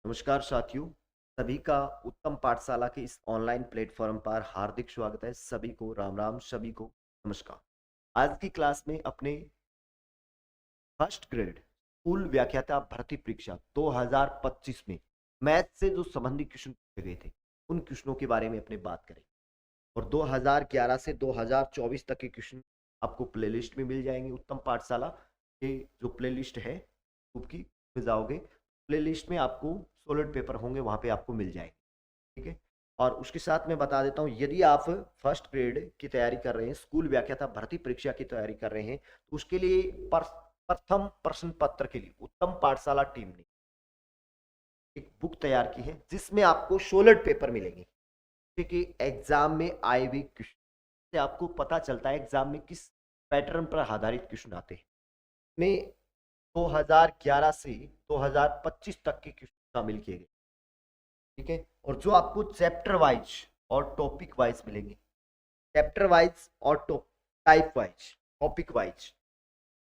नमस्कार साथियों। सभी का उत्तम पाठशाला के इस ऑनलाइन प्लेटफॉर्म पर हार्दिक स्वागत है। सभी को राम राम, सभी को नमस्कार। आज की क्लास में अपने फर्स्ट ग्रेड स्कूल व्याख्याता भर्ती परीक्षा 2025 में मैथ से जो संबंधित क्वेश्चन पूछे गए थे उन क्वेश्चनों के बारे में अपने बात करेंगे। और 2011 से 2024 तक के क्वेश्चन आपको प्लेलिस्ट में मिल जाएंगे। उत्तम पाठशाला के जो प्लेलिस्ट है ग्रुप की में जाओगे, प्लेलिस्ट में आपको सॉलिड पेपर होंगे, वहां पे आपको मिल जाएंगे। ठीक है। और उसके साथ मैं बता देता हूँ, यदि आप फर्स्ट ग्रेड की तैयारी कर रहे हैं, स्कूल व्याख्याता भर्ती परीक्षा की तैयारी कर रहे हैं, तो उसके लिए प्रथम प्रश्न पत्र के लिए उत्तम पाठशाला टीम ने एक बुक तैयार की है जिसमें आपको सॉलिड पेपर मिलेंगे कि एग्जाम में आए हुए क्वेश्चन से आपको पता चलता है एग्जाम में किस पैटर्न पर आधारित क्वेश्चन आते हैं। में 2011 से 2025 तक के क्वेश्चन शामिल किए गए। ठीक है। और जो आपको चैप्टर वाइज और टॉपिक वाइज मिलेंगे, चैप्टर वाइज और type wise, topic wise,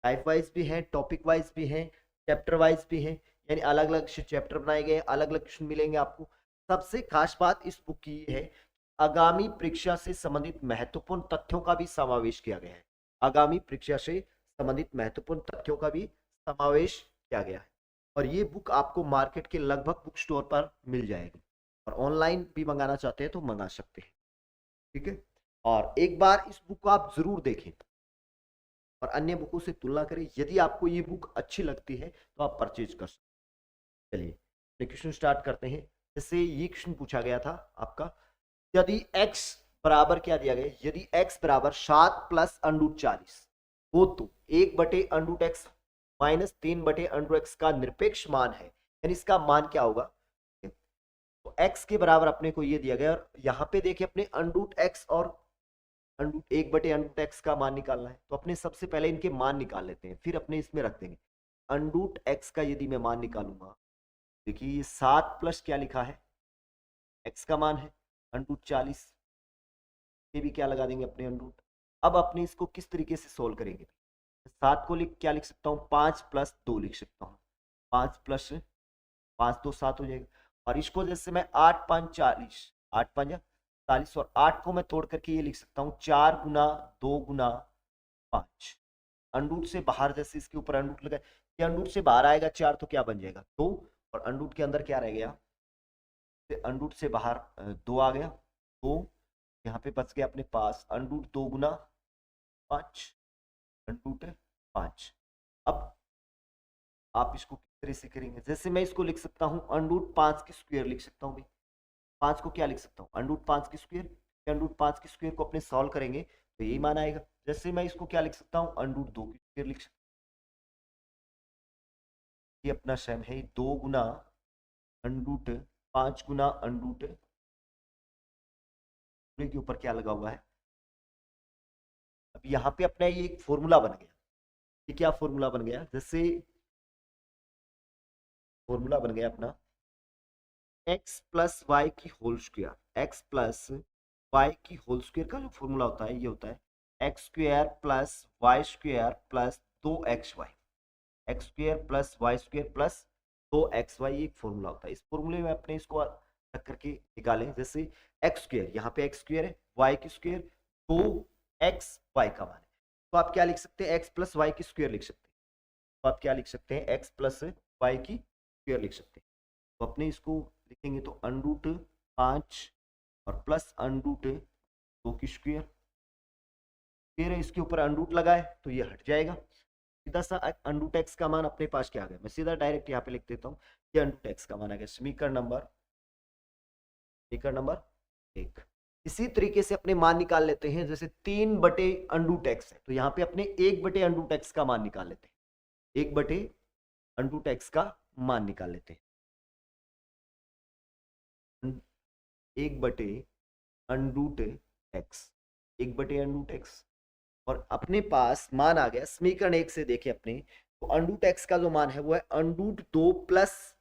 type wise भी है, टॉपिक वाइज भी है, चैप्टर वाइज भी है, यानी अलग अलग चैप्टर बनाए गए, अलग अलग क्वेश्चन मिलेंगे आपको। सबसे खास बात इस बुक की है, आगामी परीक्षा से संबंधित महत्वपूर्ण तथ्यों का भी समावेश किया गया है। आगामी परीक्षा से संबंधित महत्वपूर्ण तथ्यों का भी समावेश किया गया है। और ये बुक आपको मार्केट के लगभग बुक स्टोर पर मिल जाएगी, और ऑनलाइन भी मंगाना चाहते हैं तो मंगा सकते हैं। ठीक है। और एक बार इस बुक को आप जरूर देखें और अन्य बुकों से तुलना करें। यदि आपको ये बुक अच्छी लगती है तो आप परचेज कर सकते हैं। चलिए क्वेश्चन स्टार्ट करते हैं। जैसे ये क्वेश्चन पूछा गया था आपका, यदि x बराबर क्या दिया गया, यदि x बराबर 7 प्लस अंडूट 40 हो तो 1/√x माइनस 3/√x का निरपेक्ष मान है, यानी इसका मान क्या होगा। तो x के बराबर अपने को ये दिया गया, और यहाँ पे देखिए अपने अंडूट x और अंडूट 1/√x का मान निकालना है। तो अपने सबसे पहले इनके मान निकाल लेते हैं, फिर अपने इसमें रख देंगे। अंडूट x का यदि मैं मान निकालूंगा, देखिए ये 7 प्लस क्या लिखा है, x का मान है अंडूट 40, ये भी क्या लगा देंगे अपने अंडूट। अब अपने इसको किस तरीके से सोल्व करेंगे, 7 को क्या लिख सकता हूँ, 5+2 लिख सकता हूँ। 5+5 तो 7 हो जाएगा। और इसको जैसे मैं 8×5 = 40, 8×5 = 40, और 8 को मैं तोड़ करके ये लिख सकता हूँ 4×2×5। अंडूट से बाहर, जैसे इसके ऊपर अंडूट लगा, ये अंडूट से बाहर आएगा 4 तो क्या बन जाएगा 2, और अंडूट के अंदर क्या रह गया, अंडूट से बाहर 2 आ गया, 2 यहाँ पे बच गया अपने पास अंडूट 2×5, अंडूट 5। अब आप इसको किस तरह से करेंगे, जैसे मैं इसको लिख सकता हूँ अंडूट 5 की स्क्वायर लिख सकता हूँ भाई। 5 को क्या लिख सकता हूँ, अंडूट 5 की स्क्वायर। अंडूट 5 की स्क्वायर को अपने सॉल्व करेंगे तो यही मान आएगा। जैसे मैं इसको क्या लिख सकता हूँ, अंडूट 2 की स्क्वायर लिख सकता हूँ। ये अपना सेम है, 2×√5 गुना अंडूट पूरे के ऊपर क्या लगा हुआ है। अब यहाँ पे अपना ये एक फॉर्मूला बन गया। ये क्या फॉर्मूला बन गया, जैसे फॉर्मूला बन गया अपना x+y की होल स्क्वायर, x+y की होल स्क्वायर का जो फॉर्मूला होता है ये होता है x² + y² + 2xy, x² + y² + 2xy, एक फॉर्मूला होता है। इस फॉर्मूले में अपने इसको रख करके निकालें, जैसे x², यहाँ पे x² है, y² 2xy का मान है, तो आप क्या लिख सकते हैं, x+y की स्क्वायर लिख सकते हैं। तो आप क्या लिख सकते हैं, x+y की स्क्वायर लिख सकते हैं। तो अपने इसको लिखेंगे तो अंडूट 5 और प्लस अंडूट 2 की स्क्वायर, फिर इसके ऊपर अंडूट लगाए तो ये हट जाएगा। सीधा सा अंडूट एक्स का मान अपने पास क्या आ गया, मैं सीधा डायरेक्ट यहाँ पे लिख देता हूँ, ये अंडूट एक्स का मान आ गया। समीकरण नंबर 1। इसी तरीके से अपने मान निकाल लेते हैं, जैसे 3/√x है तो यहाँ पे अपने 1/√x का मान निकाल लेते हैं, 1/√x का मान निकाल लेते हैं, 1/√x, 1/√x। और अपने पास मान आ गया। समीकरण 1 से देखें अपने, तो अंडूट एक्स का जो मान है वो है अंडूट 5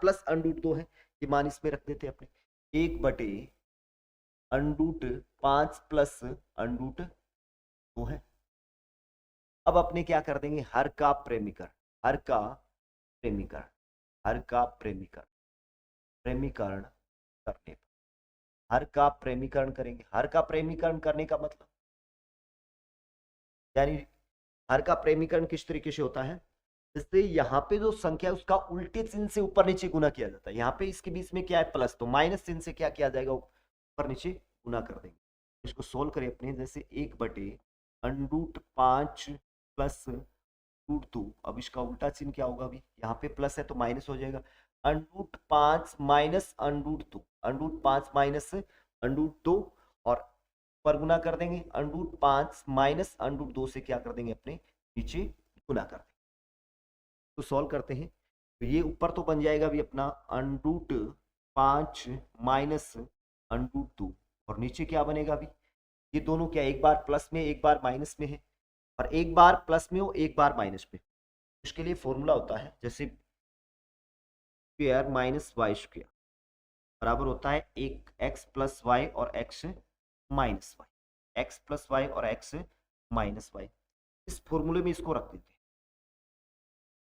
प्लस अंडूट 2 है, ये मान इसमें रख देते हैं अपने, 1/√5 प्लस अंडूट 2 है। अब अपने क्या कर देंगे, हर का प्रेमीकरण, हर का प्रेमीकरण, हर का प्रेमीकरण, प्रेमीकरण करने पर, हर का प्रेमीकरण करेंगे। हर का प्रेमीकरण करने का मतलब यानी हर का प्रेमीकरण किस तरीके से होता है, जैसे यहाँ पे जो संख्या है उसका उल्टे चिन्ह से ऊपर नीचे गुना किया जाता है। यहाँ पे इसके बीच में क्या है, प्लस, तो माइनस चिन्ह से क्या किया जाएगा, ऊपर नीचे गुना कर देंगे। इसको सोल्व करें अपने, जैसे 1/√5 प्लस √2। अब इसका उल्टा चिन्ह क्या होगा, अभी यहाँ पे प्लस है तो माइनस हो जाएगा। √5 माइनस √2, √5 माइनस √2 और पर गुना कर देंगे। √5 माइनस √2 से क्या कर देंगे, अपने नीचे गुना कर देंगे। तो सॉल्व करते हैं, तो ये ऊपर तो बन जाएगा अभी अपना √5 माइनस √2 और नीचे क्या बनेगा अभी, ये दोनों क्या एक बार प्लस में एक बार माइनस में है, और एक बार प्लस में हो एक बार माइनस में। इसके लिए फॉर्मूला होता है, जैसे स्क्वायर माइनस वाई स्क्वायर बराबर होता है एक एक्स प्लस वाई और X minus Y, X plus Y और एक्स माइनस वाई। इस फॉर्मूले में इसको रख देते हैं,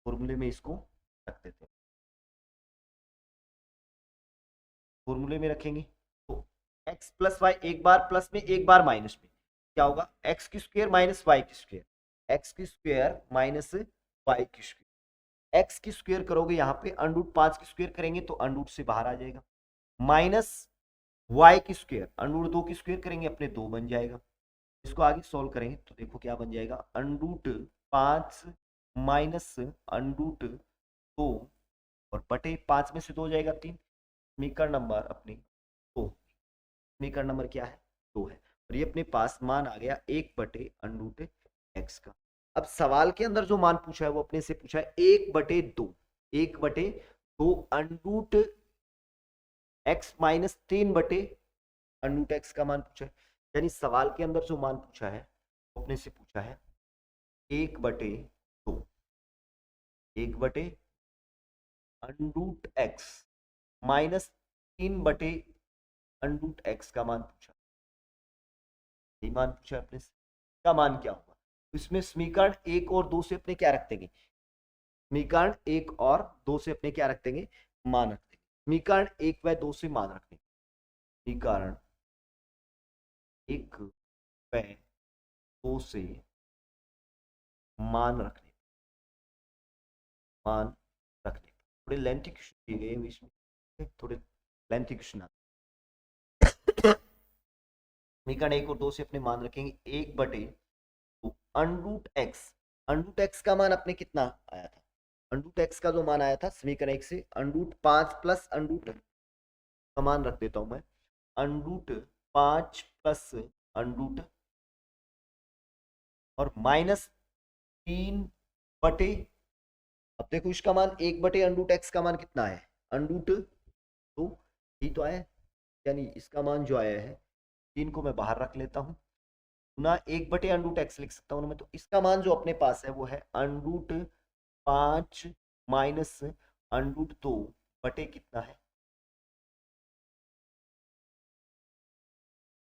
फॉर्मूले में इसको रख देते हैं, फॉर्मूले में रखेंगे तो एक्स प्लस वाई एक बार प्लस में एक बार माइनस में क्या होगा, एक्स की स्क्वायर माइनस वाई की स्क्वायर, एक्स की स्क्वायर माइनस वाई की स्क्वायर। एक्स की स्क्वायर करोगे यहाँ पे √5 की स्क्वायर करेंगे तो √, से बाहर आ जाएगा, माइनस वाई की स्क्वायर √2 की स्क्वायर करेंगे अपने 2 बन जाएगा। इसको आगे सॉल्व करेंगे तो देखो क्या बन जाएगा, √5 माइनस √2 और बटे 5 में से 2 जाएगा 3। समीकरण नंबर अपनी 2, समीकरण नंबर क्या है, 2 है। और ये अपने पास मान आ गया 1/√x का। अब सवाल के अंदर जो मान पूछा है वो अपने से पूछा है 1/2, 1/2 √x माइनस 3/√x का मान पूछा है। यानी सवाल के अंदर जो मान पूछा है वो अपने से पूछा है 1/2, 1/√x माइनस 3/√x का मान पूछा, ये मान पूछा अपने से, का मान क्या होगा। तो इसमें समीकरण 1 और 2 से अपने क्या रख देंगे, समीकरण 1 और 2 से अपने क्या रख देंगे, मान रख देंगे। समीकरण 1 व 2 से मान रख देंगे, समीकरण 1 व 2 से मान रखने, मान रखने थोड़े लेंथी क्वेश्चन दिए गए हैं इसमें, थोड़े लेंथी क्वेश्चन आते हैं। समीकरण 1 और 2 से अपने मान रखेंगे 1/√x, √x का मान अपने कितना आया था, √x का जो मान आया था समीकरण 1 से √5 प्लस √ का मान रख देता हूं मैं, √5 प्लस √ और माइनस 3 बटे, अब देखो इसका मान 1/√x का मान कितना है, √ तो ही तो आया, यानी इसका मान जो आया है 3 को मैं बाहर रख लेता हूँ, गुना 1/√x लिख सकता हूँ मैं। तो इसका मान जो अपने पास है वो है √5 माइनस √2 बटे कितना है,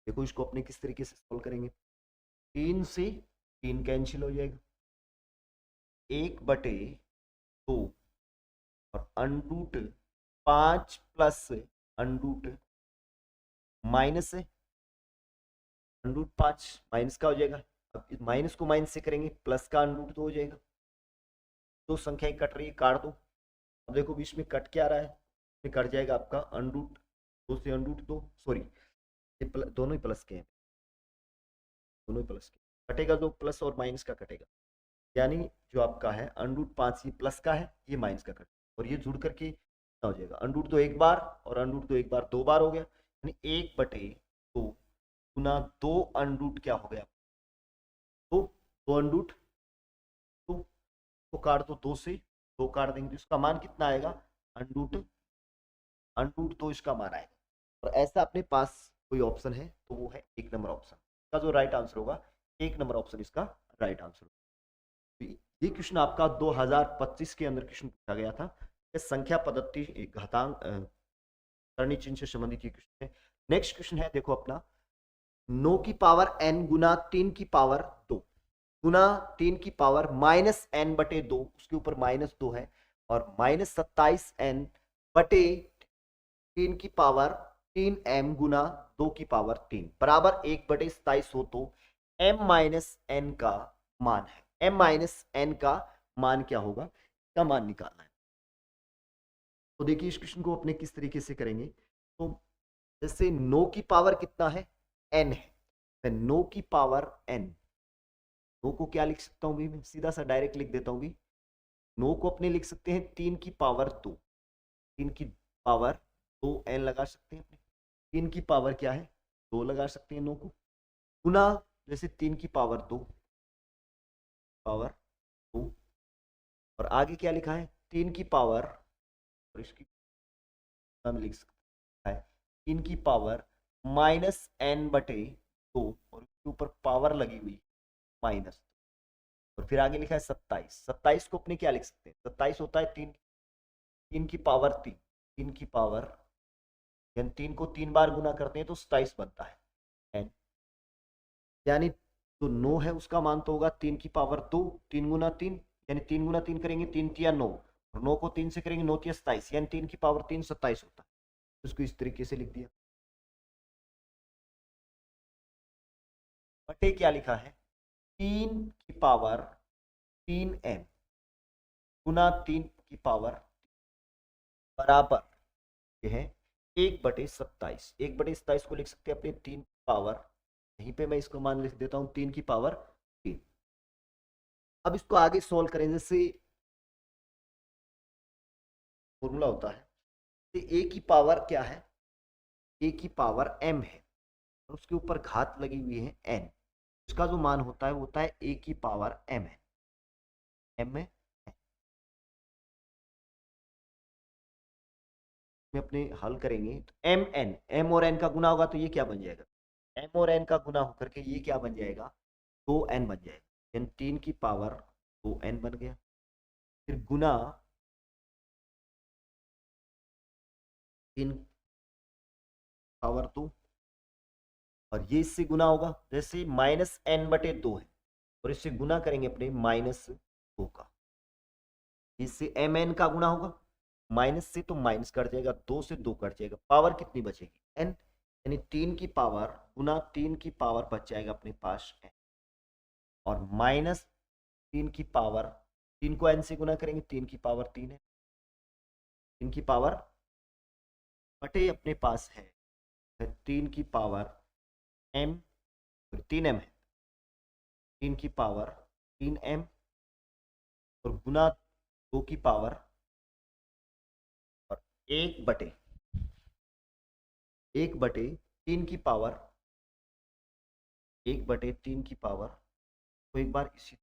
देखो इसको अपने किस तरीके से सॉल्व करेंगे, 3 से 3 कैंसिल हो जाएगा, 1/2 और √5 प्लस √ माइनस √5 माइनस का हो जाएगा, अब इस माइनस को माइनस से करेंगे प्लस का √2 हो जाएगा। दो संख्याएं कट रही है, काट दो। अब देखो बीच में कट क्या रहा है, ये कट जाएगा आपका √2 से √2, सॉरी ये दोनों ही प्लस के हैं, दोनों ही प्लस के कटेगा, जो प्लस और माइनस का कटेगा, यानी जो आपका है √5 ये प्लस का है, ये माइनस का कटेगा और ये जुड़ करके हो जाएगा √2 एक बार और √2 एक बार 2 बार हो गया, यानी 1/2 गुना 2 क्या हो गया, तो 2 तो काट दो, 2 से 2 काट देंगे तो इसका मान कितना आएगा, √2 इसका मान आएगा। और ऐसा अपने पास कोई ऑप्शन है तो वो है 1 नंबर ऑप्शन, इसका जो राइट आंसर होगा 1 नंबर ऑप्शन इसका राइट आंसर होगा। ये क्वेश्चन आपका 2025 के अंदर क्वेश्चन पूछा गया था, ये संख्या पद्धति घातांक सरणी चिन्ह से संबंधित ये क्वेश्चन है। नेक्स्ट क्वेश्चन है देखो अपना 9 की पावर n गुना 3 की पावर 2 गुना 3 की पावर -n/2, उसके ऊपर -2 है और -27n बटे 3 की पावर 3m गुना 2 की पावर 3 बराबर 1/27 हो तो m-n का मान है। m-n का मान क्या होगा, इसका मान निकालना है। तो देखिए इस क्वेश्चन को अपने किस तरीके से करेंगे। तो जैसे 9 की पावर कितना है, n है, मैं 9 की पावर n, 9 को क्या लिख सकता हूं भी, मैं सीधा सा डायरेक्ट लिख देता हूं भी। 9 को अपने लिख सकते हैं 3 की पावर 2, 3 की पावर 2n लगा सकते हैं अपने। 3 की पावर क्या है, 2 लगा सकते हैं 9 को, गुना जैसे 3 की पावर 2, पावर 2, और आगे क्या लिखा है 3 की पावर, और इसकी हम लिख सकते हैं 3 की पावर -n/2, और उसके ऊपर पावर लगी हुई माइनस, और फिर आगे लिखा है 27। 27 को अपने क्या लिख सकते हैं, 27 होता है 3 की पावर 3, 3 की पावर, यानी 3 को 3 बार गुना करते हैं तो 27 बनता है n, यानी जो 9 है उसका मान तो होगा 3 की पावर 2, 3 गुना 3, यानी 3 गुना 3 करेंगे 3 तिया 9, और 9 को 3 से करेंगे 9 तिया 27, यानी 3 की पावर 3 27 होता है। उसको इस तरीके से लिख दिया। बटे क्या लिखा है 3 की पावर 3m गुना 3 की पावर बराबर, ये है 1/27। 1/27 को लिख सकते हैं अपने 3 की पावर, यहीं पे मैं इसको मान लिख देता हूं 3 की पावर 3। अब इसको आगे सोल्व करें, जैसे फॉर्मूला होता है, तो a की पावर क्या है, a की पावर m है, और उसके ऊपर घात लगी हुई है n, इसका जो मान होता है वो होता है a की पावर m है, m में में अपने हल करेंगे तो m और n का गुना होगा तो ये क्या बन जाएगा, m और n का गुना होकर के ये क्या बन जाएगा 2n बन जाएगा, यानी 3 की पावर 2n बन गया। फिर गुना 3 पावर 2, और ये इससे गुना होगा, जैसे -n/2 है, और इससे गुना करेंगे अपने -2 का, इससे mn का गुना होगा, माइनस से तो माइनस कट जाएगा, 2 से 2 कट जाएगा, पावर कितनी बचेगी n, यानी 3 की पावर गुना 3 की पावर बच जाएगा अपने पास n, और -3 की पावर, 3 को n से गुना करेंगे 3 की पावर 3 है, 3 की पावर बटे अपने पास है 3 की पावर m, 3m है, 3 की पावर 3m, और गुना 2 की पावर, और 1/3 की पावर, 1/3 की पावर, तो एक बार इसी,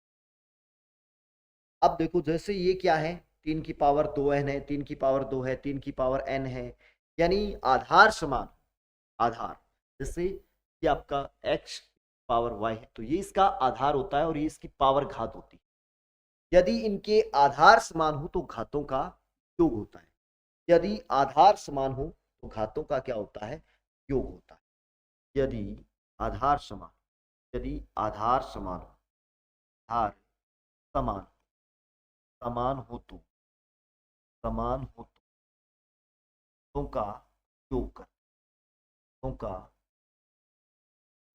अब देखो जैसे ये क्या है 3 की पावर 2n है, 3 की पावर 2 है, 3 की पावर n है, यानी आधार समान, आधार, जैसे ये आपका x पावर y है तो ये इसका आधार होता है और ये इसकी पावर घात होती है। यदि इनके आधार समान हो तो घातों का योग होता है, यदि आधार समान हो तो घातों का क्या होता है, योग होता है। यदि आधार समान, यदि आधार समान, आधार समान, समान हो तो, समान हो तो का योग कर, तो का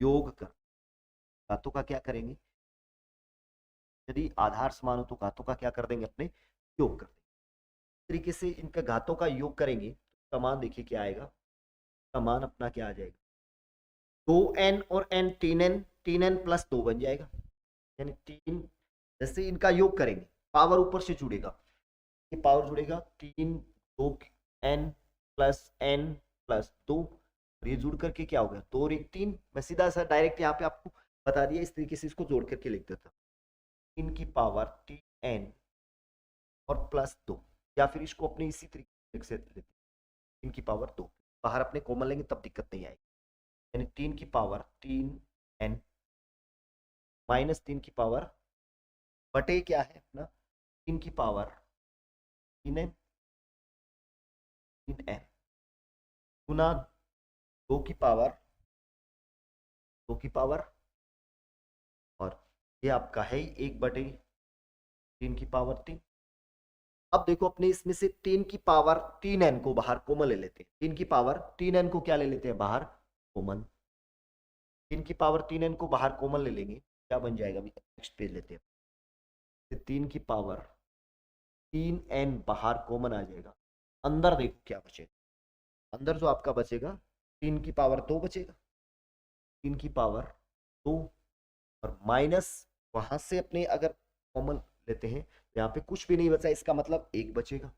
योग कर, घातों का क्या करेंगे, यदि आधार समान हो तो घातों का क्या कर देंगे अपने, योग कर देंगे। इस तरीके से इनका घातों का योग करेंगे तो समान देखिए क्या आएगा, समान अपना क्या आ जाएगा 2n और n, 3n, 3n प्लस 2 बन जाएगा, यानी 3, जैसे इनका योग करेंगे पावर ऊपर से जुड़ेगा, ये पावर जुड़ेगा 3 2 n प्लस n प्लस 2, और ये जुड़ करके क्या हो गया 2 और 1 3, मैं सीधा सा डायरेक्ट यहाँ पे आपको बता दिया, इस तरीके से इसको जोड़ करके लिख देता 3 की पावर 3n और प्लस 2, या फिर इसको अपने इसी तरीके से लेते 3 की पावर 2, बाहर अपने कॉमन लेंगे तब दिक्कत नहीं आएगी, यानी 3 की पावर 3n -3 की पावर बटे क्या है अपना 3 की पावर 3n, 3n गुना 2 की पावर, 2 की पावर, और ये आपका है 1/3 की पावर 3, अब देखो अपने इसमें से 3 की पावर 3n को बाहर कॉमन ले लेते हैं। 3 की पावर 3n को क्या ले लेते हैं बाहर कॉमन। 3 की पावर 3n को बाहर कॉमन ले लेंगे, क्या बन जाएगा अभी नेक्स्ट पेज लेते हैं। 3 की पावर 3n बाहर कॉमन आ जाएगा। अंदर देखो क्या बचेगा, अंदर जो आपका बचेगा 3 की पावर 2 बचेगा, 3 की पावर 2 और माइनस वहां से अपने अगर कॉमन लेते हैं तो यहाँ पे कुछ भी नहीं बचा, इसका मतलब 1 बचेगा।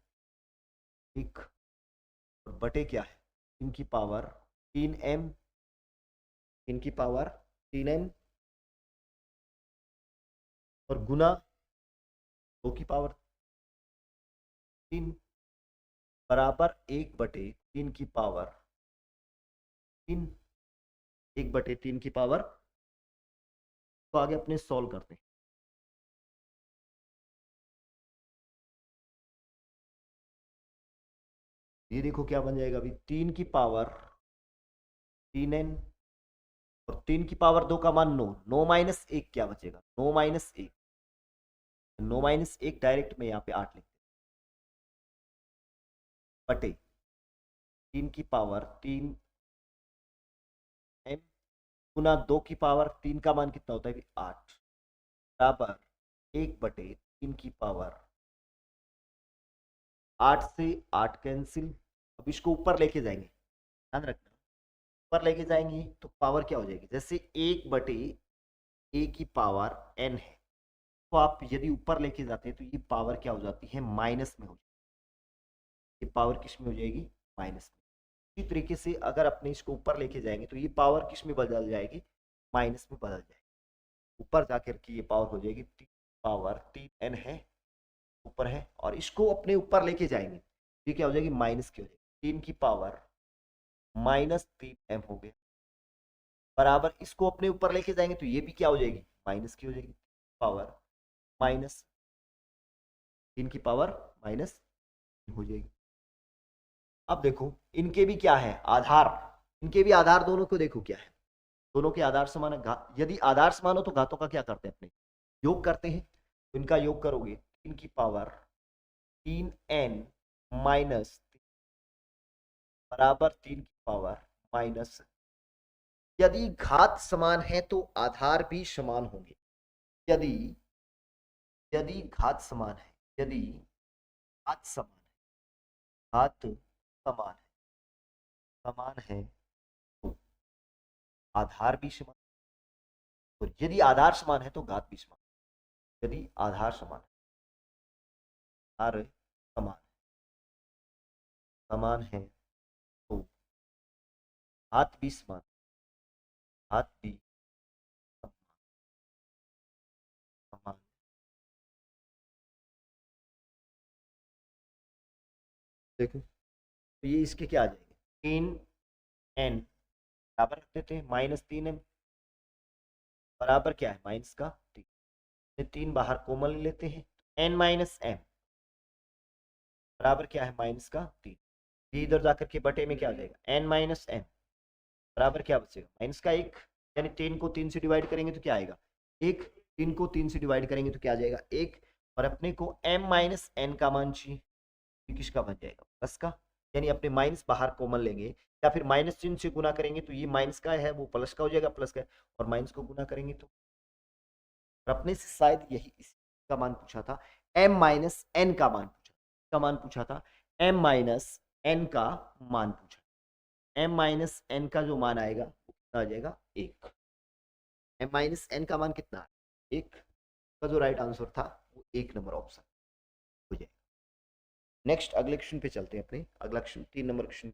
1 और बटे क्या है 3 की पावर 3m, 3 की पावर 3m और गुना 2 की पावर 3 बराबर 1 बटे 3 की पावर 3, 1 बटे 3 की पावर। तो आगे अपने सॉल्व करते हैं। ये देखो क्या बन जाएगा अभी 3 की पावर 3n और 3 की पावर 2 का मान 9, 9 माइनस 1 क्या बचेगा 9 माइनस 1, 9 माइनस 1 डायरेक्ट में यहाँ पे 8 लिखते बटे 3 की पावर 3 m गुना 2 की पावर 3 का मान कितना होता है 8 बराबर 1 बटे 3 की पावर 8 से 8 कैंसिल। अब इसको ऊपर लेके जाएंगे, ध्यान रखना ऊपर लेके जाएंगे तो पावर क्या हो जाएगी, जैसे 1 बटे a की पावर n है तो आप यदि ऊपर लेके जाते हैं तो ये पावर क्या हो जाती है माइनस में हो जाती है। ये पावर किस में हो जाएगी माइनस में। इसी तरीके से अगर अपने इसको ऊपर लेके जाएंगे तो ये पावर किस में बदल जाएगी माइनस में बदल जाएगी। ऊपर जाकर के ये पावर हो जाएगी पावर 3n है ऊपर है और इसको अपने ऊपर लेके जाएंगे ये क्या हो जाएगी माइनस की हो जाएगी 3 की पावर माइनस 3m हो गया बराबर इसको अपने ऊपर लेके जाएंगे तो ये भी क्या हो जाएगी माइनस की हो जाएगी पावर माइनस 3 की पावर माइनस हो जाएगी। अब देखो इनके भी क्या है आधार, इनके भी आधार दोनों को देखो क्या है, दोनों के आधार समान है। यदि आधार समान हो तो घातों का क्या करते हैं अपने योग करते हैं, तो इनका योग करोगे 3 की पावर 3n माइनस बराबर 3 की पावर माइनस। यदि घात समान है तो आधार भी समान होंगे। यदि यदि घात समान है, यदि घात समान है, घात समान है तो आधार भी समान, और यदि आधार समान है तो घात भी समान। यदि आधार समान है, आधार समान है तो घात भी समान, घात भी समान। देखो तो ये इसके क्या आ जाएंगे 3n बराबर रख देते हैं माइनस 3m बराबर क्या है माइनस का 3, 3 बाहर कॉमन लेते हैं n माइनस m बराबर क्या है माइनस का 3। ये इधर जाकर के बटे में क्या हो जाएगा n माइनस m बराबर क्या बचेगा माइनस का 1, यानी 3 को 3 से डिवाइड करेंगे तो क्या आएगा 1, 3 को 3 से डिवाइड करेंगे तो क्या आ जाएगा 1 और अपने को m माइनस n का मान चाहिए किसका बन जाएगा प्लस का, यानी अपने माइनस बाहर कॉमन लेंगे या फिर माइनस चिन्ह से गुना करेंगे तो ये माइनस का है वो प्लस का हो जाएगा प्लस का है, और माइनस को गुना करेंगे तो अपने से शायद यही इसका मान पूछा था m माइनस n का मान पूछा, का मान पूछा था m माइनस n का मान पूछा। m माइनस n का जो मान आएगा वो कितना आ जाएगा 1। m माइनस n का मान कितना है 1 का जो राइट आंसर था वो 1 नंबर ऑप्शन हो जाएगा। नेक्स्ट अगले क्वेश्चन पे चलते हैं अपने, अगला क्वेश्चन 3 नंबर क्वेश्चन।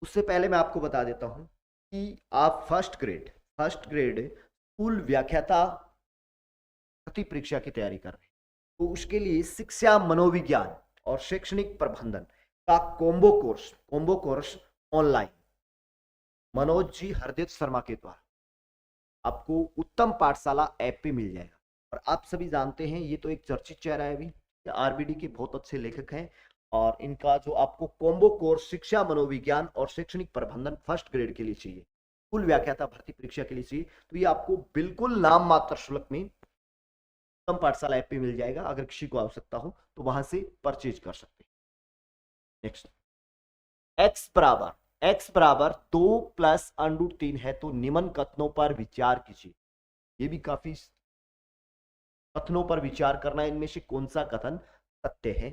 उससे पहले मैं आपको बता देता हूं कि आप फर्स्ट ग्रेड स्कूल व्याख्याता भर्ती परीक्षा की तैयारी कर रहे हैं तो उसके लिए शिक्षा मनोविज्ञान और शैक्षणिक प्रबंधन का combo course online Manoj ji Hardeep Sharma के द्वारा आपको उत्तम पाठशाला ऐप पे मिल जाएगा। और आप सभी जानते हैं ये तो एक चर्चित चेहरा है अभी, आरबीडी के बहुत अच्छे लेखक हैं और इनका जो आपको कॉम्बो कोर्स शिक्षा मनोविज्ञान और शैक्षणिक प्रबंधन फर्स्ट ग्रेड के लिए चाहिए, कुल व्याख्याता भर्ती परीक्षा के लिए चाहिए, तो ये आपको बिल्कुल नाम मात्र शुल्क में उत्तम पाठशाला ऐप पे मिल जाएगा, अगर किसी को आवश्यकता हो तो वहां से परचेज कर सकते हैं। नेक्स्ट, x बराबर 2 + √3 है, तो निम्न कथनों पर विचार कीजिए। ये भी काफी कथनों पर विचार करना है, इनमें से कौन सा कथन सत्य है,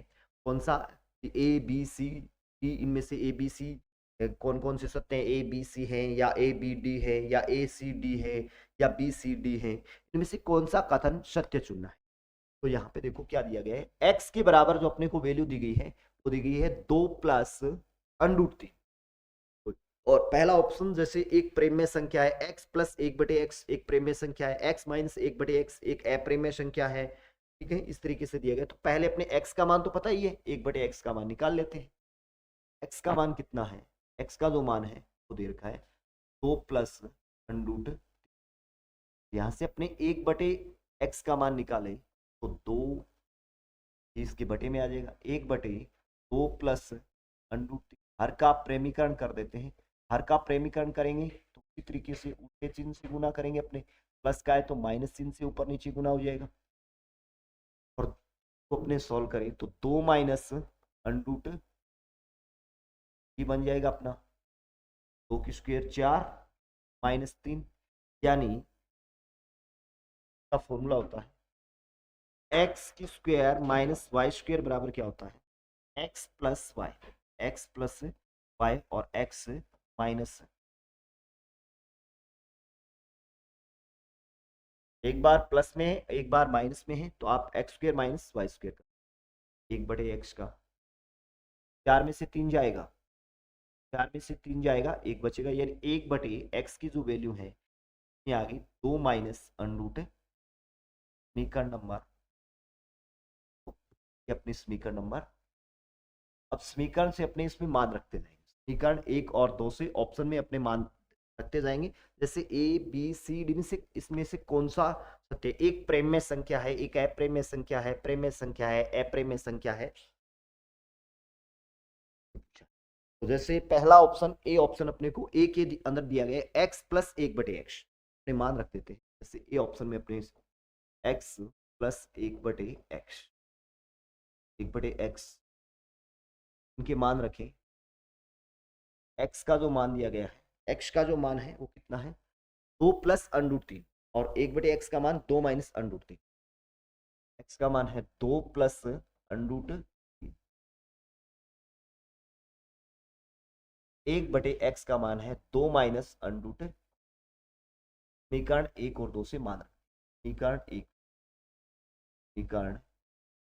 कौन सा ए बी सी डी, इनमें से ए बी सी कौन कौन से सत्य हैं, ए बी सी है या ए बी डी है या ए सी डी है या बी सी डी है, इनमें से कौन सा कथन सत्य चुनना है। तो यहाँ पे देखो क्या दिया गया है, x के बराबर जो अपने को वैल्यू दी गई है वो दी गई है 2 + √3। और पहला ऑप्शन, जैसे एक प्रेम्य संख्या है x+1/x, एक प्रेम्य संख्या है x-1/x, एक अप्रेम्य संख्या है, ठीक है, इस तरीके से दिया गया। तो पहले अपने x का मान तो पता ही है, 1/x का मान निकाल लेते हैं। x का मान कितना है, x का जो मान है वो दे रखा है 2 + √3। यहां से अपने 1/x का मान निकाले तो 2 इसके बटे में आ जाएगा, 1/2 + √3। हर का प्रेमीकरण कर देते हैं, हर का प्रेमीकरण करेंगे तो इसी तरीके से उल्टे चिन्ह से गुना करेंगे, अपने प्लस का है तो माइनस चिन्ह से ऊपर नीचे गुना हो जाएगा। और तो अपने सॉल्व करें तो 2 - √3 बन जाएगा अपना 2² 4 -3, यानी का फॉर्मूला होता है x² - y² बराबर क्या होता है, x + y, x + y और x माइनस, एक बार प्लस में है एक बार माइनस में है, तो आप x² - y² का 1/x का 4 में से 3 जाएगा, 4 में से 3 जाएगा, 1 बचेगा, यानी 1/x की जो वैल्यू है ये आ गई 2 - √3 समीकरण नंबर, ये अपनी समीकरण नंबर। अब समीकरण से अपने इसमें मान रखते जाएंगे, समीकरण 1 और 2 से ऑप्शन में अपने मान रखते जाएंगे। जैसे ए बी सी डी में से इसमें से कौन सा सत्य, एक प्रेम्य संख्या है, एक अप्रेम्य संख्या है, प्रेम्य संख्या है, अप्रेम्य संख्या है। तो जैसे पहला ऑप्शन ए ऑप्शन अपने को ए के अंदर दिया गया है x+1/x, अपने मान रख देते हैं। जैसे ए ऑप्शन में अपने x+1/x, 1/x इनके मान रखें। x का जो मान दिया गया है, x का जो मान है वो कितना है 2 + √3, और 1/x का मान 2 - √3। x का मान है 2 + √3, 1/x का मान है 2 - √3। समीकरण 1 और 2 से मान रखें, समीकरण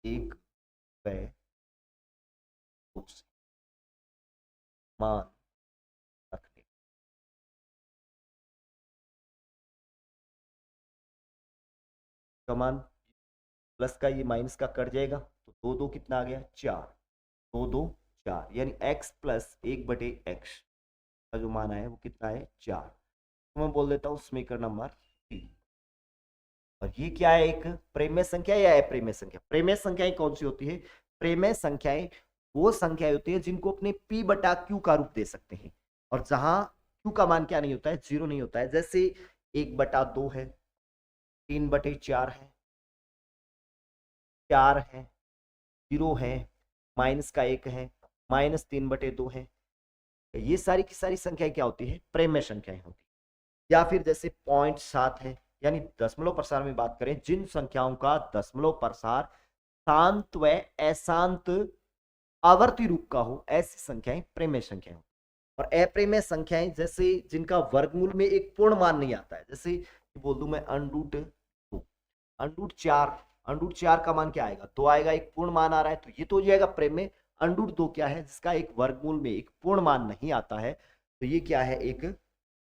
1 व 2 से मान रखने, का मान प्लस का ये माइनस का कट जाएगा, तो 2 2 कितना आ गया 4, 2 2 4, यानी x + 1/x का जो मान है वो कितना है 4। तो मैं बोल देता हूँ समीकरण नंबर 3। और ये क्या है, एक प्रेम्य संख्या या अप्रेम्य संख्या। प्रेम्य संख्याएं कौन सी होती है, प्रेम्य संख्याएं वो संख्याएं होती है जिनको अपने p/q का रूप दे सकते हैं, और जहां q का मान क्या नहीं होता है, 0 नहीं होता है। जैसे 1/2 है, 3/4 है, 4 है, 0 है, माइनस का 1 है, -3/2 है। ये सारी की सारी संख्याएं क्या होती है, प्रेम्य संख्याएं होती है। या फिर जैसे 0.7 है, यानी दशमलव प्रसार में बात करें, जिन संख्याओं का दशमलव प्रसार शांत व अशांत आवर्ती रूप का हो, ऐसी संख्याएं प्रेम्य संख्याएं हो। और अप्रेम्य संख्याएं जैसे जिनका वर्गमूल में एक पूर्ण मान नहीं आता है, जैसे बोल दूं मैं √2, √4, √4 का मान क्या आएगा 2 आएगा, एक पूर्ण मान आ रहा है, तो ये तो हो जाएगा प्रेम्य। √2 क्या है, जिसका एक वर्गमूल में एक पूर्ण मान नहीं आता है, तो ये क्या है, एक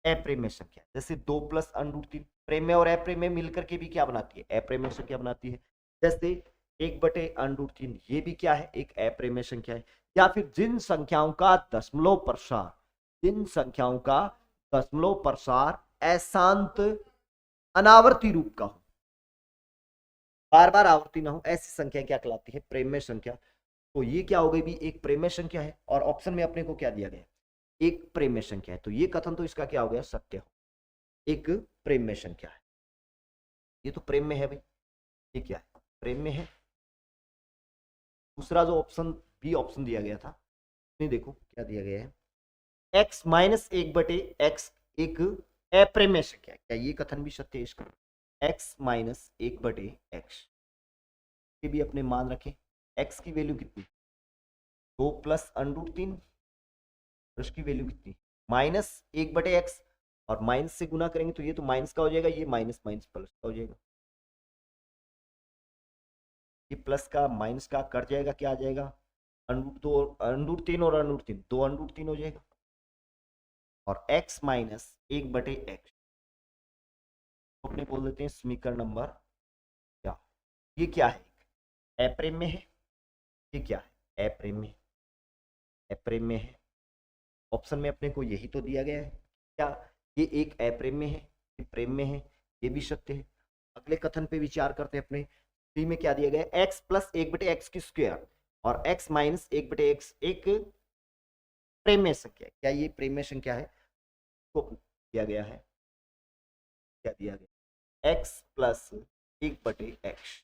अप्रेम्य संख्या। जैसे 2 + √3, प्रेम्य और अप्रेम्य मिलकर के भी क्या बनाती है, अप्रेम्य संख्या बनाती है। जैसे 1/√3, ये भी क्या है, एक अप्रेम्य संख्या है। या फिर जिन संख्याओं का दशमलव प्रसार, जिन संख्याओं का दशमलव प्रसार अशांत अनावर्ती रूप का हो, बार बार आवर्ती ना हो, ऐसी संख्या क्या कहलाती है, प्रेम्य संख्या। तो ये क्या हो गई भी, एक प्रेम्य संख्या है, और ऑप्शन में अपने को क्या दिया गया, एक प्रेम्य संख्या है। तो ये कथन तो इसका क्या हो गया, सत्य हो, एक प्रेम्य संख्या है, ये तो प्रेम्य है भाई। ये क्या है, प्रेम में है। दूसरा जो ऑप्शन बी ऑप्शन दिया गया था, नहीं देखो क्या दिया गया है, x माइनस 1/x एक अप्रेम्य संख्या है। क्या ये कथन भी सत्य है इसका? x माइनस 1/x के भी अपने मान रखें। x की वैल्यू कितनी, 2 प्लस अंडरूट 3, और उसकी वैल्यू कितनी, माइनस 1/x, और माइनस से गुना करेंगे तो ये तो माइनस का हो जाएगा, ये माइनस माइनस प्लस का हो जाएगा, ये प्लस का माइनस का कट जाएगा, क्या आ जाएगा, अंडरूट 2 अंडरूट 3 और अंडरूट 3, 2 अंडरूट 3 हो जाएगा, और x माइनस 1/x अपने बोल देते हैं समीकरण नंबर क्या, ये क्या है, अप्रेम में है। ये क्या है, अप्रेम में, अप्रेम में है। ऑप्शन में अपने को यही तो दिया गया है, क्या ये एक अप्रेम में है, ये प्रेम में है, ये भी सत्य है। अगले कथन पे विचार करते हैं अपने, सी में क्या दिया गया है, x प्लस 1/x की स्क्वायर और x माइनस 1/x एक प्रेम्य संख्या है। क्या ये प्रेम्य संख्या है, तो दिया गया है, क्या दिया गया, x प्लस 1/x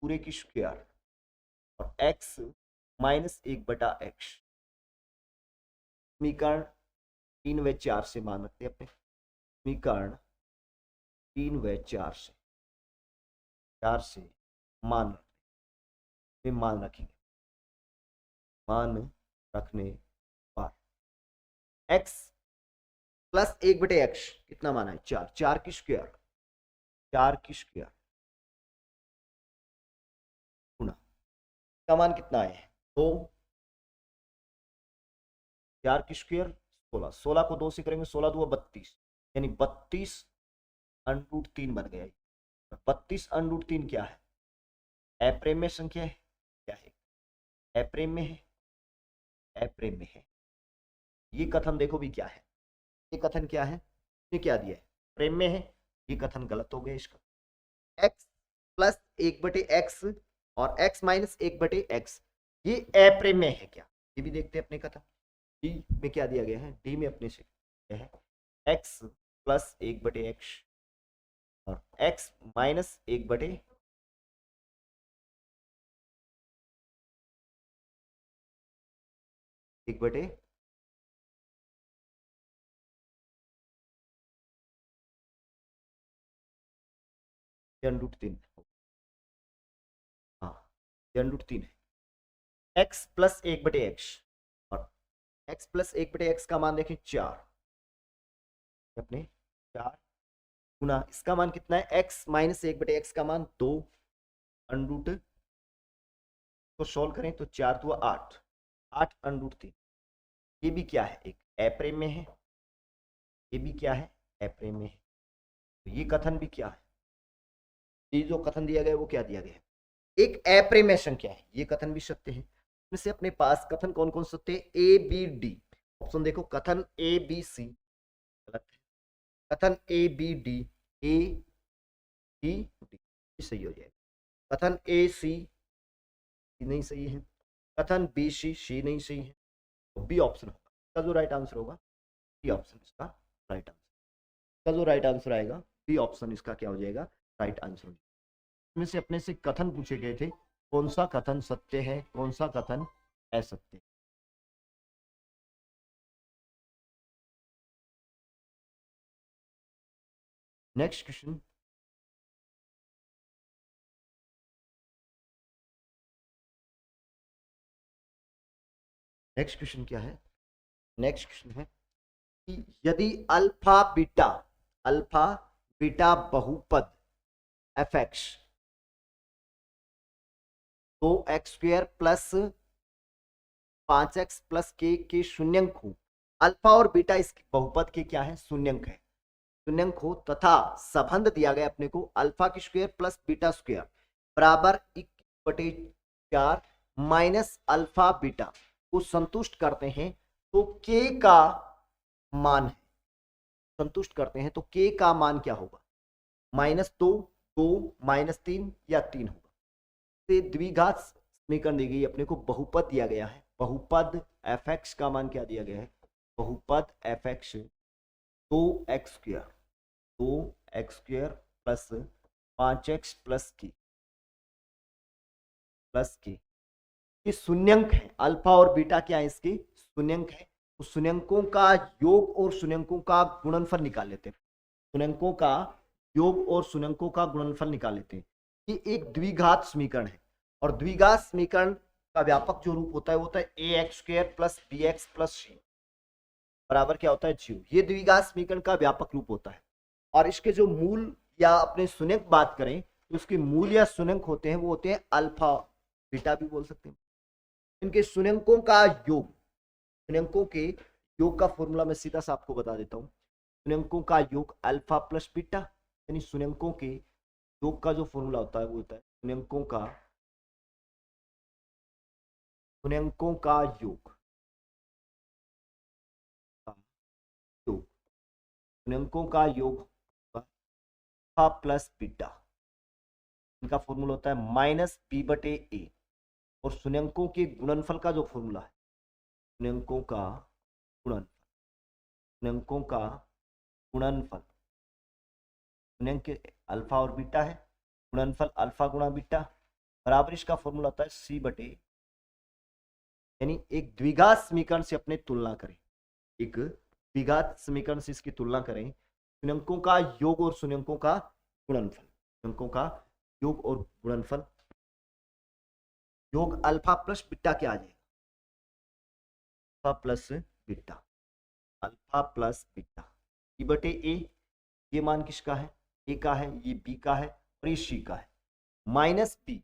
पूरे की स्क्वायर और x माइनस 1/x, समीकरण 3 व 4 से मान रखते हैं अपने, समीकरण 3 व 4 से मान रखते, मान रखेंगे, मान रखने पर x प्लस 1/x कितना माना है, 4, 4 की स्क्वायर, 4 की स्क्वायर गुना का मान कितना है, तो 4 की स्क्वायर 16, 16 को 2 से करेंगे, 16 2 32, यानी 32 अंडरूट 3 बन गया। 32 अंडरूट 3 क्या है, अप्रेम में संख्या है, क्या है, अप्रेम में है, अप्रेम में है। ये कथन देखो भी क्या है, ये कथन क्या है, ये क्या दिया है, प्रेम में है, ये कथन गलत हो गया इसका। x प्लस 1/x और x माइनस 1/x ये अप्रेम में है क्या, ये भी देखते हैं अपने कथन। डी में क्या दिया गया है, डी में अपने से क्या है, x प्लस 1/x और x माइनस 1/, अंडरूट 3, हाँ अंडरूट 3 है, x प्लस 1/x और x प्लस 1/x का मान देखें 4, अपने 4 गुना इसका मान कितना है, x माइनस 1/x का मान 2 अंडरूट, तो सोल्व करें तो 4 2 8, 8 अंडरूट 3, ये भी क्या है, एक अप्रेम में है, ये भी क्या है, अप्रेम में है। तो ये कथन भी क्या है, ये जो कथन दिया गया है वो क्या दिया गया है, एक अप्रेम्य संख्या है, ये कथन भी सत्य है। इसमें से अपने पास कथन कौन कौन सत्य है, ए बी डी, ऑप्शन देखो, कथन ए बी सी गलत है, कथन A B D, A B D सही हो जाएगा, कथन ए सी नहीं सही है, कथन बी सी सी नहीं सही है, तो बी ऑप्शन होगा इसका जो राइट आंसर होगा, बी ऑप्शन इसका राइट आंसर, इसका जो राइट आंसर आएगा बी ऑप्शन इसका क्या हो जाएगा, राइट आंसर। इसमें से अपने से कथन पूछे गए थे, कौन सा कथन सत्य है, कौन सा कथन असत्य। नेक्स्ट क्वेश्चन, नेक्स्ट क्वेश्चन क्या है, नेक्स्ट क्वेश्चन है कि यदि अल्फा बीटा बहुपद F x 2x² plus 5x plus के शून्यंक हो, अल्फा और बीटा इस बहुपद के क्या है, शून्यंक है, शून्यंक हो तथा संबंध दिया गया अपने को अल्फा की स्क्वायर प्लस बीटा स्क्वायर बराबर 1/4 माइनस अल्फा बीटा को संतुष्ट करते हैं, तो के का मान है, संतुष्ट करते हैं तो के का मान क्या होगा, -2 2 -3 या 3 होगा। से द्विघात समीकरण दी गई, अपने को बहुपद दिया गया है, बहुपद एफ एक्स का मान क्या दिया गया है, बहुपद F x 2x² 2x² plus 5x plus की ये शून्यंक है, अल्फा और बीटा क्या है, इसके शून्यंक है। तो शून्यंकों का योग और शून्यंकों का गुणनफल निकाल लेते हैं। शून्यंकों का योग और शून्यंकों का गुणनफल निकाल लेते हैं। ये एक द्विघात समीकरण है और द्विघात समीकरण का व्यापक जो रूप होता है वो होता है a x square plus b x plus c बराबर क्या होता है 0। ये द्विघात समीकरण का व्यापक रूप होता है और इसके जो मूल या अपने शून्यंक बात करें तो उसके मूल या शून्यंक होते हैं वो होते हैं अल्फा बीटा भी बोल सकते हैं। इनके शून्यंकों का योग, शून्यंकों के योग का फॉर्मूला मैं सीधा सा आपको बता देता हूं। शून्यंकों का योग अल्फा प्लस बीटा, यानी शून्यंकों के योग का जो फॉर्मूला होता है वो होता है शून्यंकों का योग शून्यंकों का योग अल्फा प्लस बीटा, इनका फॉर्मूला होता है माइनस बी बटे ए। और शून्यंकों के गुणनफल का जो फॉर्मूला है शून्यंकों का गुणनफल, शून्यंकों का गुणनफल, शून्यंक अल्फा और बीटा है, गुणनफल अल्फा गुणा बीटा बराबर इसका फॉर्मूला होता है सी बटे, यानी एक द्विघात समीकरण से अपने तुलना करें, एक द्विघात समीकरण से इसकी तुलना करें। शून्यंकों का योग और शून्यंकों का गुणनफल, शून्यंकों का योग और गुणनफल, योग अल्फा प्लस बीटा क्या आ जाएगा, alpha plus beta, alpha plus beta ई बटे ए, ये मान किसका है, ए का है, ये बी का है और ये सी का है, माइनस बी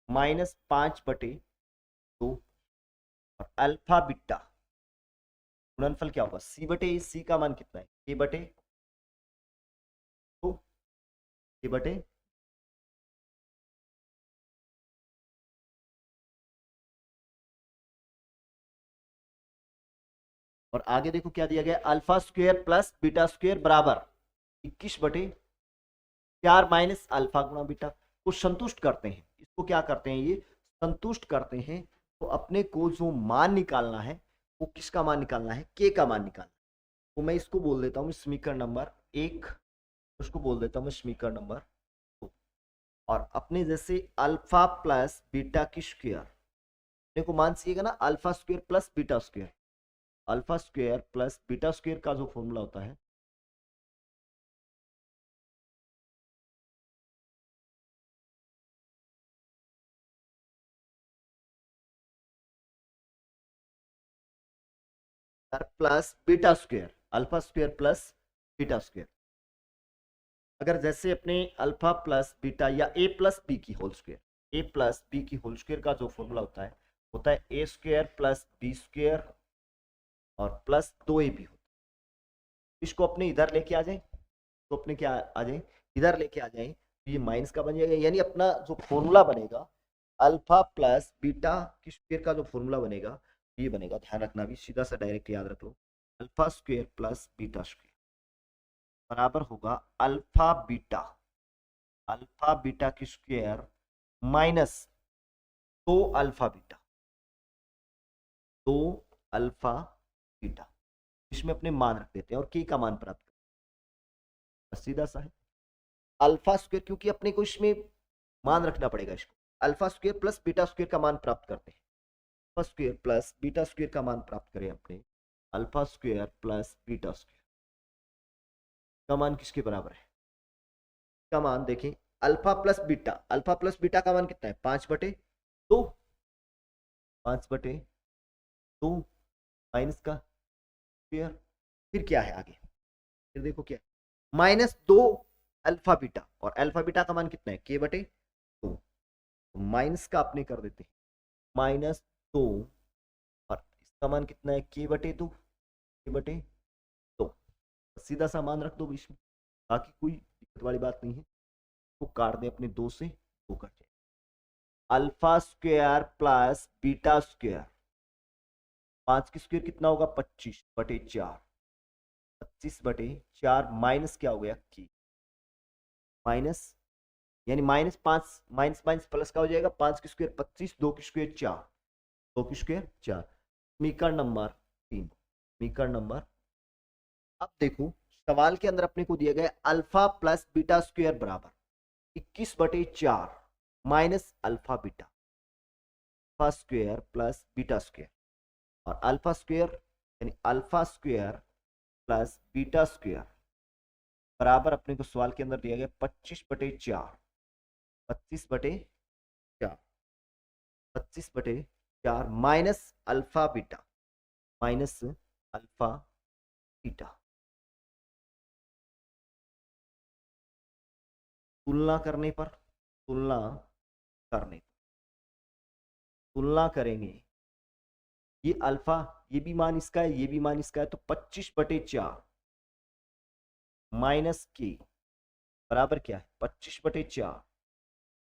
माइनस 5/2 और अल्फा बीटा गुणनफल क्या होगा सी बटे ए, सी का मान कितना है ए बटे 2, ए बटे और आगे देखो क्या दिया गया alpha square plus beta square बराबर 21/4 माइनस अल्फा गुणा बीटा को संतुष्ट करते हैं। इसको क्या करते हैं, ये संतुष्ट करते हैं। तो अपने को जो मान निकालना है वो किसका मान निकालना है, के का मान निकालना है। तो मैं इसको बोल देता हूँ समीकरण नंबर 1, उसको बोल देता हूँ मैं समीकरण नंबर 2। और अपने जैसे अल्फा प्लस बीटा की स्क्वायर, देखो मान सीएगा ना alpha square plus beta square, alpha square plus beta square का जो फॉर्मूला होता है plus beta square, alpha square plus beta square. अगर जैसे अपने अल्फा प्लस बीटा या ए प्लस बी की होल स्क्वायर, ए प्लस बी की होल स्क्वायर का जो फॉर्मूला होता है ए स्क्वायर प्लस बी स्क्वायर और प्लस 2ab होता है। इसको अपने इधर लेके आ जाए, तो अपने क्या आ जाए, इधर लेके आ जाए तो ये माइनस का बन जाएगा, यानी अपना जो फॉर्मूला बनेगा अल्फा प्लस बीटा की स्क्वायर का जो फॉर्मूला बनेगा ये बनेगा, ध्यान रखना भी सीधा सा डायरेक्ट याद रख लो, alpha square plus beta square बराबर होगा अल्फा बीटा की स्क्वायर माइनस 2 अल्फा बीटा, इसमें अपने मान रख देते हैं और के का मान प्राप्त करते हैं। सीधा सा है अल्फा स्क्वायर, क्योंकि अपने को इसमें मान रखना पड़ेगा, इसको alpha square plus beta square का मान प्राप्त करते हैं। Alpha square plus beta square का मान प्राप्त करें अपने, alpha square plus beta square का मान किसके बराबर है, का मान देखें अल्फा प्लस बीटा का मान कितना है 5/2, 5/2 माइनस का स्क्वायर, फिर क्या है आगे, फिर देखो क्या -2 अल्फा बीटा, और अल्फा बीटा का मान कितना है k/2, माइनस का अपने कर देते हैं -2 और इसका मान कितना है k/2, सीधा सा मान रख दो बीच में, बाकी कोई दिक्कत वाली बात नहीं है। तो काट दे अपने 2 से 2 कट जाए, alpha square plus beta square 5 की स्क्वायर कितना होगा 25/4, 25/4 माइनस क्या हो गया की माइनस, यानी -5 माइनस माइनस प्लस का हो जाएगा, 5 की स्क्वायर 25, 2 की स्क्वायर 4, 2 की स्क्वायर 4, समीकरण नंबर 3, समीकरण नंबर। अब देखो सवाल के अंदर अपने को दिया गया अल्फा प्लस बीटा स्क्वायर बराबर, 21/4 minus alpha beta, alpha square plus beta square, और अल्फा स्क्वायर यानी alpha square plus beta square बराबर अपने को सवाल के अंदर दिया गया 25/4, 25/4, 25/4 minus alpha beta, minus alpha beta. तुलना करने पर, तुलना करने पर, तुलना करेंगे, ये अल्फा, ये भी मान इसका है, ये भी मान इसका है, तो 25/4 माइनस के बराबर क्या है 25/4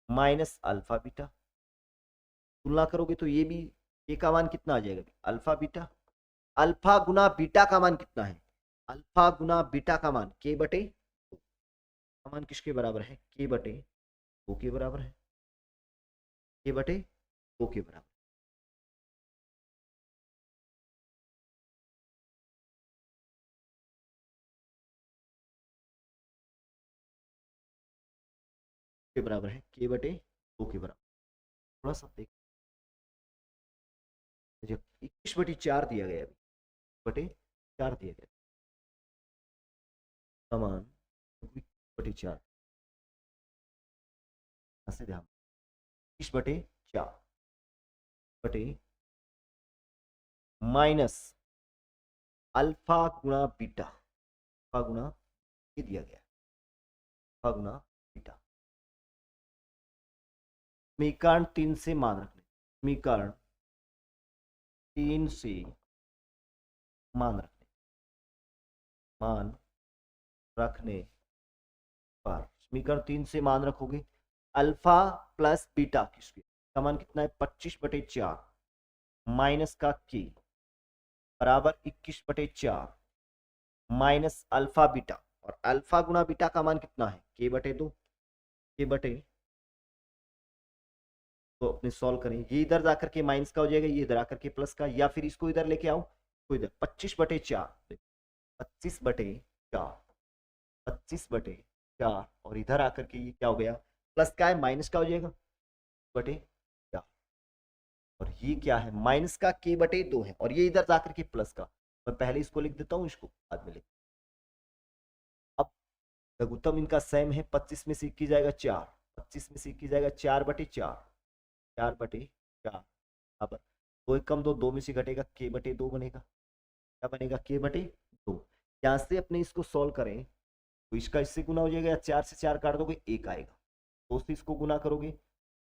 माइनस अल्फा बीटा। तुलना करोगे तो ये भी, ए का मान कितना आ जाएगा अल्फा बीटा, अल्फा गुना बीटा का मान कितना है, अल्फा गुना बीटा का मान k/2 का मान किसके बराबर है, k/2 के बराबर है, k/2 के बराबर, के बराबर है, k/2 के बराबर। थोड़ा सा देख, 21/4 दिया गया, 21/4 दिया गया, समान 21/4 से ध्यान, 21/4 बटे माइनस अल्फा गुणा बीटा, अल्फा गुणा ये दिया गया, अल्फा गुणा बीटा। समीकरण 3 से मान रखने, समीकरण 3 से मान रखने, मान रखने पर, समीकरण 3 से मान रखोगे, अल्फा प्लस बीटा की स्क्वायर का मान कितना है 25/4 माइनस का के बराबर 21/4 माइनस अल्फा बीटा, और अल्फा गुना बीटा का मान कितना है k/2, k/2 तो अपने सॉल्व करें, ये इधर जाकर के माइनस का हो जाएगा, ये इधर आकर के प्लस का, या फिर इसको इधर लेके आओ, तो इधर 25/4, 25/4, 25/4 और इधर आकर के ये क्या हो गया प्लस का है, माइनस का हो जाएगा बटे 4, और ये क्या है माइनस का k/2 है, और ये इधर जाकर के प्लस का, मैं पहले इसको लिख देता हूं, इसको बाद में लिख। अब लघुत्तम इनका सेम है, 25 में से की जाएगा 4, 25 में से की जाएगा 4/4, 4/4 बराबर 2 एक कम 2, 2 में से घटेगा k/2 बनेगा, क्या बनेगा k/2। यहां से अपने इसको सोल्व करें तो इसका इससे गुना हो जाएगा, या 4 से 4 काट दोगे 1 आएगा, 2 से इसको गुना करोगे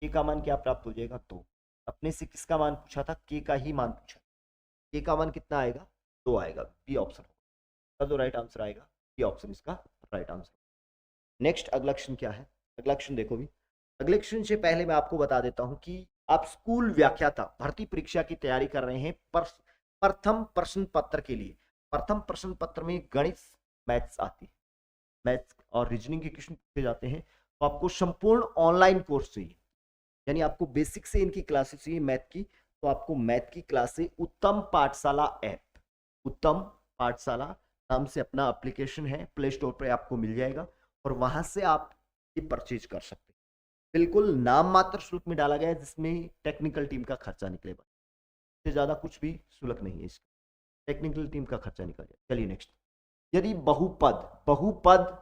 k का मान क्या प्राप्त हो जाएगा 2। अपने से किसका मान पूछा था, k का ही मान पूछा, k का मान कितना आएगा 2 आएगा, बी ऑप्शन होगा, जो राइट आंसर आएगा बी ऑप्शन इसका राइट आंसर। नेक्स्ट अगला क्वेश्चन क्या है, अगला क्वेश्चन देखो भी, अगले क्वेश्चन से पहले मैं आपको बता देता हूं कि आप स्कूल व्याख्याता भर्ती परीक्षा की तैयारी कर रहे हैं, प्रथम प्रश्न पत्र के लिए, प्रथम प्रश्न पत्र में गणित मैथ्स आती है, मैथ्स और रीजनिंग के क्वेश्चन पूछे जाते हैं, तो आपको संपूर्ण ऑनलाइन कोर्स चाहिए, यानी आपको बेसिक से इनकी क्लासेस चाहिए मैथ की, तो आपको मैथ की क्लास से उत्तम पाठशाला ऐप, उत्तम पाठशाला नाम से अपना एप्लीकेशन है, प्ले स्टोर पर आपको मिल जाएगा, और वहां से आप ये परचेज कर सकते हैं, बिल्कुल नाम मात्र शुल्क में डाला गया है, जिसमें टेक्निकल टीम का खर्चा निकलेगा, इससे ज्यादा कुछ भी शुल्क नहीं है, इसका टेक्निकल टीम का खर्चा निकल जाए। चलिए नेक्स्ट, यदि बहुपद, बहुपद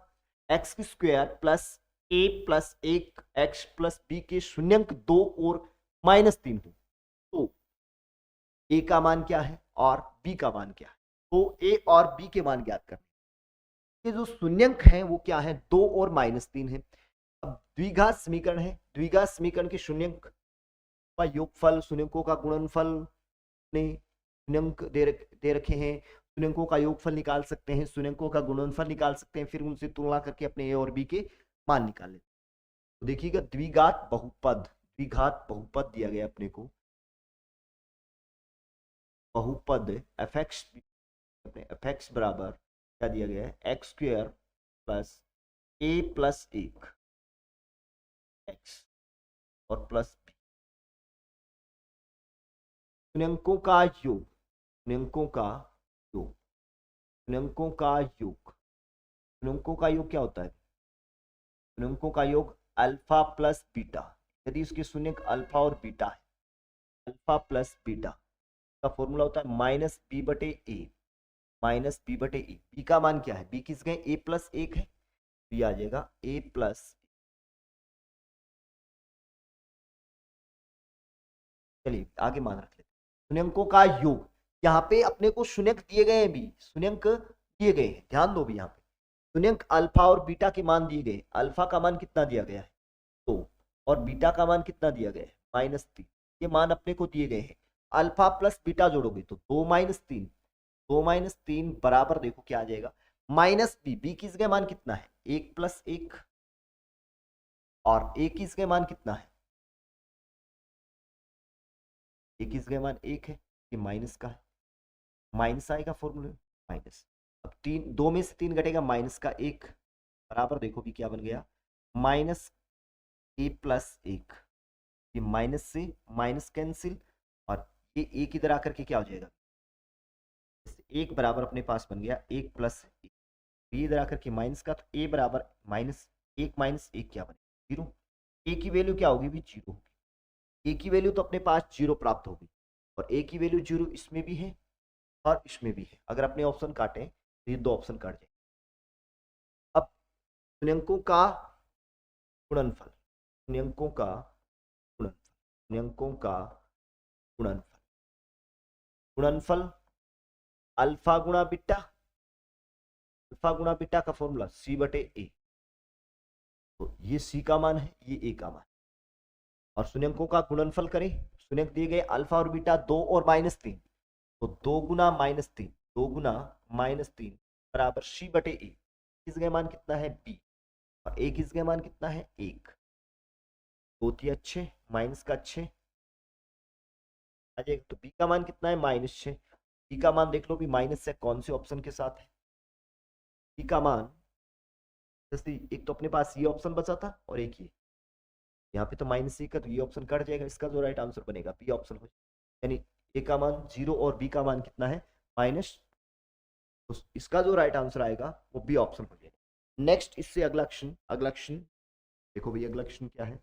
x² plus a plus 1 x plus b के शून्यंक 2 और -3 हो, तो a का मान क्या है और b का मान क्या है, तो a और b के मान ज्ञात करने, ये जो शून्यंक है वो क्या है 2 और -3 है। अब द्विघात समीकरण है, द्विघात समीकरण के शून्यंक का योगफल, शून्यंकों का गुणनफल ने शून्यंक दे रखे हैं, शून्यंकों का योगफल निकाल सकते हैं, शून्यंकों का गुणनफल निकाल सकते हैं, फिर उनसे तुलना करके अपने ए और बी के मान निकाल लेते हैं। तो देखिएगा द्विघात बहुपद, द्विघात बहुपद दिया गया अपने को, बहुपद fx बराबर क्या दिया गया है x² plus a plus 1 x और प्लस b, शून्यंकों का योग, शून्यंकों का योग, शून्यंकों का योग, शून्यंकों का योग क्या होता है, शून्यंकों का योग अल्फा प्लस बीटा, यदि उसके शून्यक अल्फा और बीटा है, अल्फा प्लस बीटा का फॉर्मूला होता है माइनस बी बटे ए, माइनस बी बटे ए। बी का मान क्या है, बी किस गए ए प्लस एक है, बी आ जाएगा ए प्लस। चलिए आगे मान रख लेते हैं शून्यंकों का योग। यहाँ पे अपने को शून्यक दिए गए हैं, भी शून्यक दिए गए हैं, ध्यान दो भी यहाँ पे शून्यक अल्फा और बीटा के मान दिए गए। अल्फा का मान कितना दिया गया है 2 और बीटा का मान कितना दिया गया है -3। ये मान अपने को दिए गए हैं। अल्फा प्लस बीटा जोड़ोगे तो 2 - 3, 2 - 3 बराबर देखो क्या आ जाएगा माइनस बी। बी किस गए मान कितना है 1 + 1 और ए किस गए मान कितना है, ए किस गए मान 1 है, ये माइनस का है, माइनस आएगा फॉर्मूले में माइनस। अब 3 2 में से 3 घटेगा माइनस का 1 बराबर देखो भी क्या बन गया माइनस ए प्लस 1। ये माइनस से माइनस कैंसिल और ये एक इधर आकर के क्या हो जाएगा 1 बराबर अपने पास बन गया 1 + 1। बी इधर आकर के माइनस का, तो ए बराबर -1 क्या बने 0। ए की वैल्यू क्या होगी भी 0 होगी। ए की वैल्यू तो अपने पास 0 प्राप्त होगी और ए की वैल्यू 0 इसमें भी है और इसमें भी है। अगर अपने ऑप्शन काटें तो ये 2 ऑप्शन काट जाए। अब शून्यंकों का गुणनफल, शून्यंकों का गुणनफल, शून्यंकों का गुणनफल, गुणनफल अल्फा गुणा बीटा, अल्फा गुणा बीटा का फॉर्मूला सी बटे ए। तो ये सी का मान है, ये ए का मान, और शून्यंकों का गुणनफल करें। शून्यंक दिए गए अल्फा और बीटा 2 और -3, तो 2 गुना -3, 2 गुना -3 बराबर सी बटे ए। किस गए मान कितना है बी और ए किस गए मान कितना है 1। 2 थी अच्छे, माइनस का अच्छे आ जाएगा, तो बी का मान कितना है -6। बी का मान देख लो भी माइनस से कौन से ऑप्शन के साथ है। बी का मान जैसे एक तो अपने पास ये ऑप्शन बचा था और एक ये, यहाँ पे तो -1 का, तो ये ऑप्शन कट जाएगा। इसका जो राइट आंसर बनेगा बी ऑप्शन हो, यानी ए का मान 0 और बी का मान कितना है माइनस। तो इसका जो राइट आंसर आएगा वो बी ऑप्शन हो जाएगा। नेक्स्ट इससे अगला क्वेश्चन, अगला क्वेश्चन देखो भैया अगला क्वेश्चन क्या है।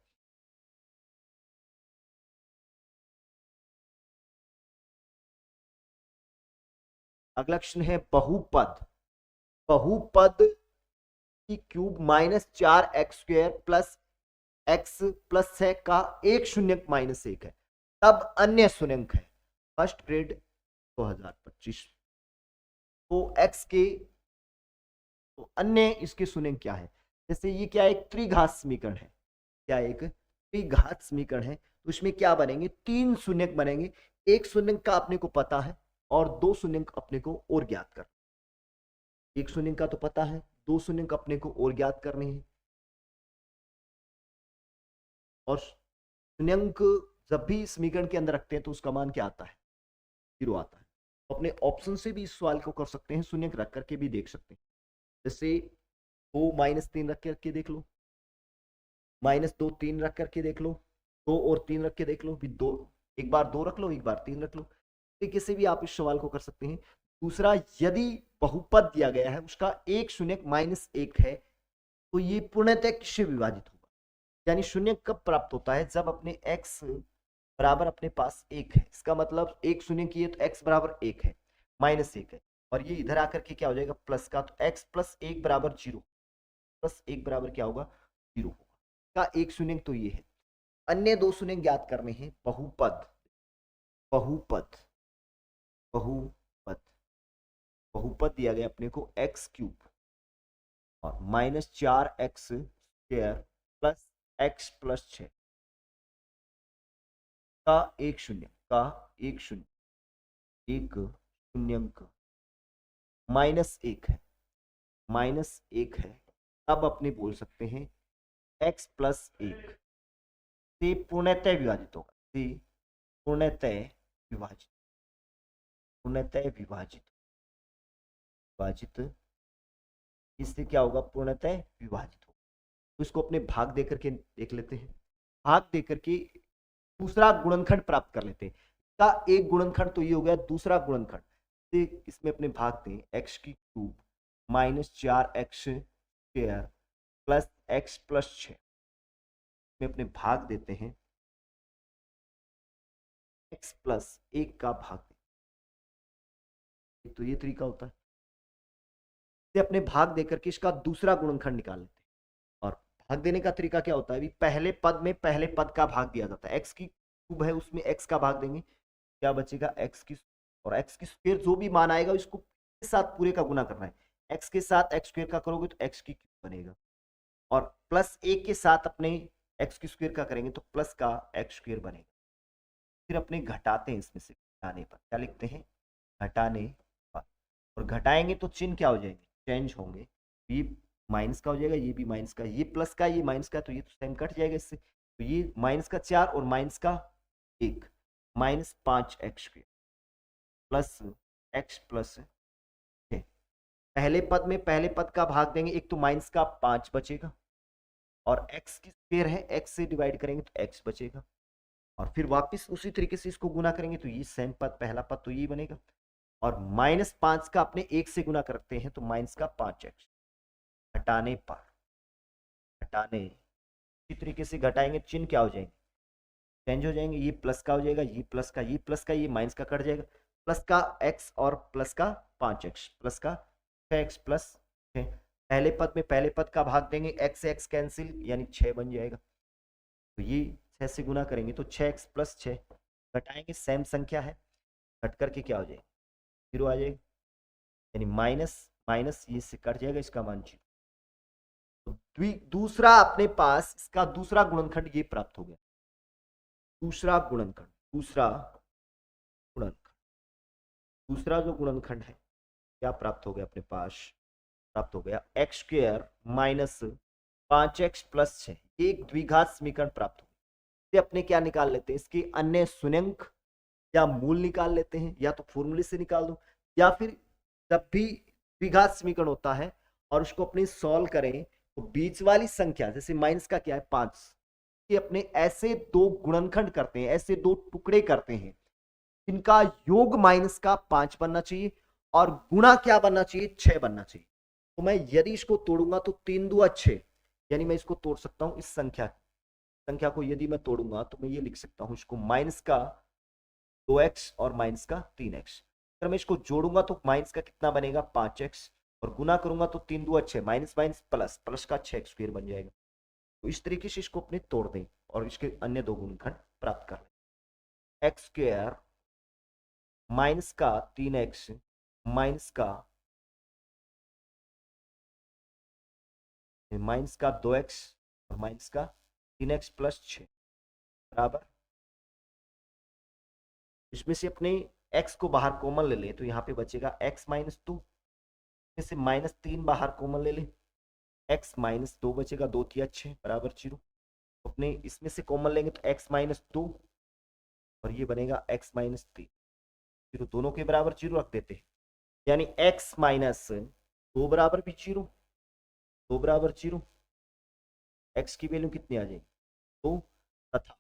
अगला क्वेश्चन है बहुपद, बहुपद की cube -4x² plus x plus है का एक शून्यक -1 है, तब अन्य शून्यक है। First grade 2025। तो x के तो अन्य इसके शून्यक क्या है, जैसे ये क्या एक त्रिघात समीकरण है, क्या एक त्रिघात समीकरण है, तो इसमें क्या बनेंगे 3 शून्यक बनेंगे। एक शून्यक का अपने को पता है और 2 शून्यक अपने को और ज्ञात कर, एक शून्यक का तो पता है, 2 शून्यक अपने को और ज्ञात करने हैं। और शून्यक जब भी समीकरण के अंदर रखते हैं तो उसका मान क्या आता है 0 आता है। तो अपने ऑप्शन से भी इस सवाल को कर सकते हैं, शून्यक रख करके भी देख सकते हैं। जैसे 2 -3 रख करके देख लो, -2 3 रख करके देख लो, 2 और 3 रख के देख लो, भी 2 एक बार 2 रख लो, एक बार 3 रख लो। तरीके से भी आप इस सवाल को कर सकते हैं। दूसरा, यदि बहुपद दिया गया है उसका एक शून्यक -1 है, तो ये पूर्णतः किससे विभाजित होगा, यानी शून्य कब प्राप्त होता है जब अपने x बराबर अपने पास 1 है। इसका मतलब एक शून्य की है तो x बराबर 1 है, -1 है, और ये इधर आकर के क्या हो जाएगा प्लस का, तो x + 1 बराबर 0, प्लस 1 बराबर क्या होगा 0 होगा। का एक शून्य तो ये है। अन्य 2 शून्य ज्ञात करने हैं। बहुपद, बहुपद, बहुपद, बहुपद दिया गया अपने को x³ और -4x² प्लस x + 6 का एक शून्य, का एक शून्य, एक शून्यंक -1 है, -1 है, तब अपने बोल सकते हैं x + 1 से पूर्णतः विभाजित होगा, से पूर्णतः विभाजित, पूर्णतः विभाजित, विभाजित इससे क्या होगा पूर्णतः विभाजित होगा। तो इसको अपने भाग देकर के देख लेते हैं। भाग देकर के दूसरा गुणनखंड प्राप्त कर लेते हैं। का एक गुणनखंड तो ये हो गया, दूसरा गुणनखंड से इसमें अपने भाग दें x³ -4x² प्लस x + 6 में अपने भाग देते हैं x प्लस 1 का भाग देते, तो ये तरीका होता है। अपने भाग देकर के इसका दूसरा गुणनखंड निकाल लेते हैं। और भाग देने का तरीका क्या होता है, अभी पहले पद में पहले पद का भाग दिया जाता है, एक्स की क्यूब है उसमें एक्स का भाग देंगे, क्या बचेगा एक्स की, और एक्स की स्क्वायर जो भी मान आएगा इसको के साथ पूरे का गुना करना है, एक्स के साथ एक्स स्क्वायर का करोगे तो एक्स की क्यूब बनेगा, और प्लस एक के साथ अपने एक्स की स्क्वायर का करेंगे तो प्लस का एक्स स्क्वायर बनेगा। फिर अपने घटाते हैं, इसमें से घटाने पर क्या लिखते हैं, घटाने पर, और घटाएंगे तो चिन्ह क्या हो जाएंगे, चेंज होंगे, ये माइनस का हो जाएगा, ये भी माइनस का, ये प्लस का, ये माइनस का, तो ये तो सेम कट जाएगा इससे, तो ये माइनस का 4 और माइनस का 1, minus 5x square plus x plus 6। पहले पद में पहले पद का भाग देंगे, एक तो माइनस का 5 बचेगा, और x की स्क्वायर है, x से डिवाइड करेंगे तो x बचेगा, और फिर वापस उसी तरीके से इसको गुना करेंगे तो ये सेम पद पहला पद तो ये बनेगा, और -5 का अपने 1 से गुना करते हैं तो माइनस का 5x, घटाने पर, घटाने इसी तरीके से घटाएंगे, चिन्ह क्या हो जाएंगे, चेंज हो जाएंगे, ये प्लस का हो जाएगा, ये प्लस का, ये प्लस का, ये माइनस का कट जाएगा, प्लस का x और प्लस का 5x, प्लस का 6x प्लस 6। पहले पद में पहले पद का भाग देंगे, x से x कैंसिल यानी 6 बन जाएगा, तो ये 6 से गुना करेंगे तो 6x प्लस 6, घटाएंगे सेम संख्या है, घट करके क्या हो जाएगा, 0 आ जाएगा, यानी माइनस माइनस ये से कट जाएगा, इसका मान 0। तो दूसरा अपने पास इसका दूसरा गुणनखंड ये प्राप्त हो गया, दूसरा गुणनखंड, दूसरा गुणनखंड, दूसरा जो गुणनखंड है क्या प्राप्त हो गया अपने पास, प्राप्त हो गया x square minus 5x plus 6, एक द्विघात समीकरण प्राप्त हो गया। अपने क्या निकाल लेते हैं, इसके अन्य शून्यंक या मूल निकाल लेते हैं, या तो फॉर्मूले से निकाल दो, या फिर जब भी द्विघात समीकरण होता है और उसको अपने सॉल्व करें तो बीच वाली संख्या जैसे माइनस का क्या है 5 कि अपने ऐसे दो गुणनखंड करते हैं, ऐसे दो टुकड़े करते हैं इनका योग माइनस का 5 बनना चाहिए और गुणा क्या बनना चाहिए, 6 बनना चाहिए। तो मैं यदि इसको तोड़ूंगा तो 3 दूआ 6, यानी मैं इसको तोड़ सकता हूं, इस संख्या को यदि मैं तोड़ूंगा तो मैं ये लिख सकता हूं इसको माइनस का 2x और माइनस का 3x। अगर मैं इसको जोड़ूंगा तो माइनस का कितना बनेगा 5x, और गुना करूंगा तो 3 दूआ 6, माइनस माइनस प्लस, प्लस का 6 स्क्वायर बन जाएगा। तो इस तरीके से इसको अपने तोड़ दें और इसके अन्य दो गुणनखंड प्राप्त कर लें, एक्स स्क्वायर माइनस का 3x माइनस का 2x और माइनस का 3x प्लस 6 बराबर, इसमें से अपने x को बाहर कॉमन ले ले तो यहाँ पे बचेगा x माइनस 2, इसमें से -3 बाहर कॉमन ले ले, x माइनस 2 बचेगा, 2 तिया 6 बराबर 0। अपने इसमें से कॉमन लेंगे तो x माइनस 2 और ये बनेगा x माइनस 3, जीरो दोनों के बराबर 0 रख देते हैं, यानी x माइनस 2 बराबर भी 0, 2 बराबर 0, x की वैल्यू कितनी आ जाएगी 2, तथा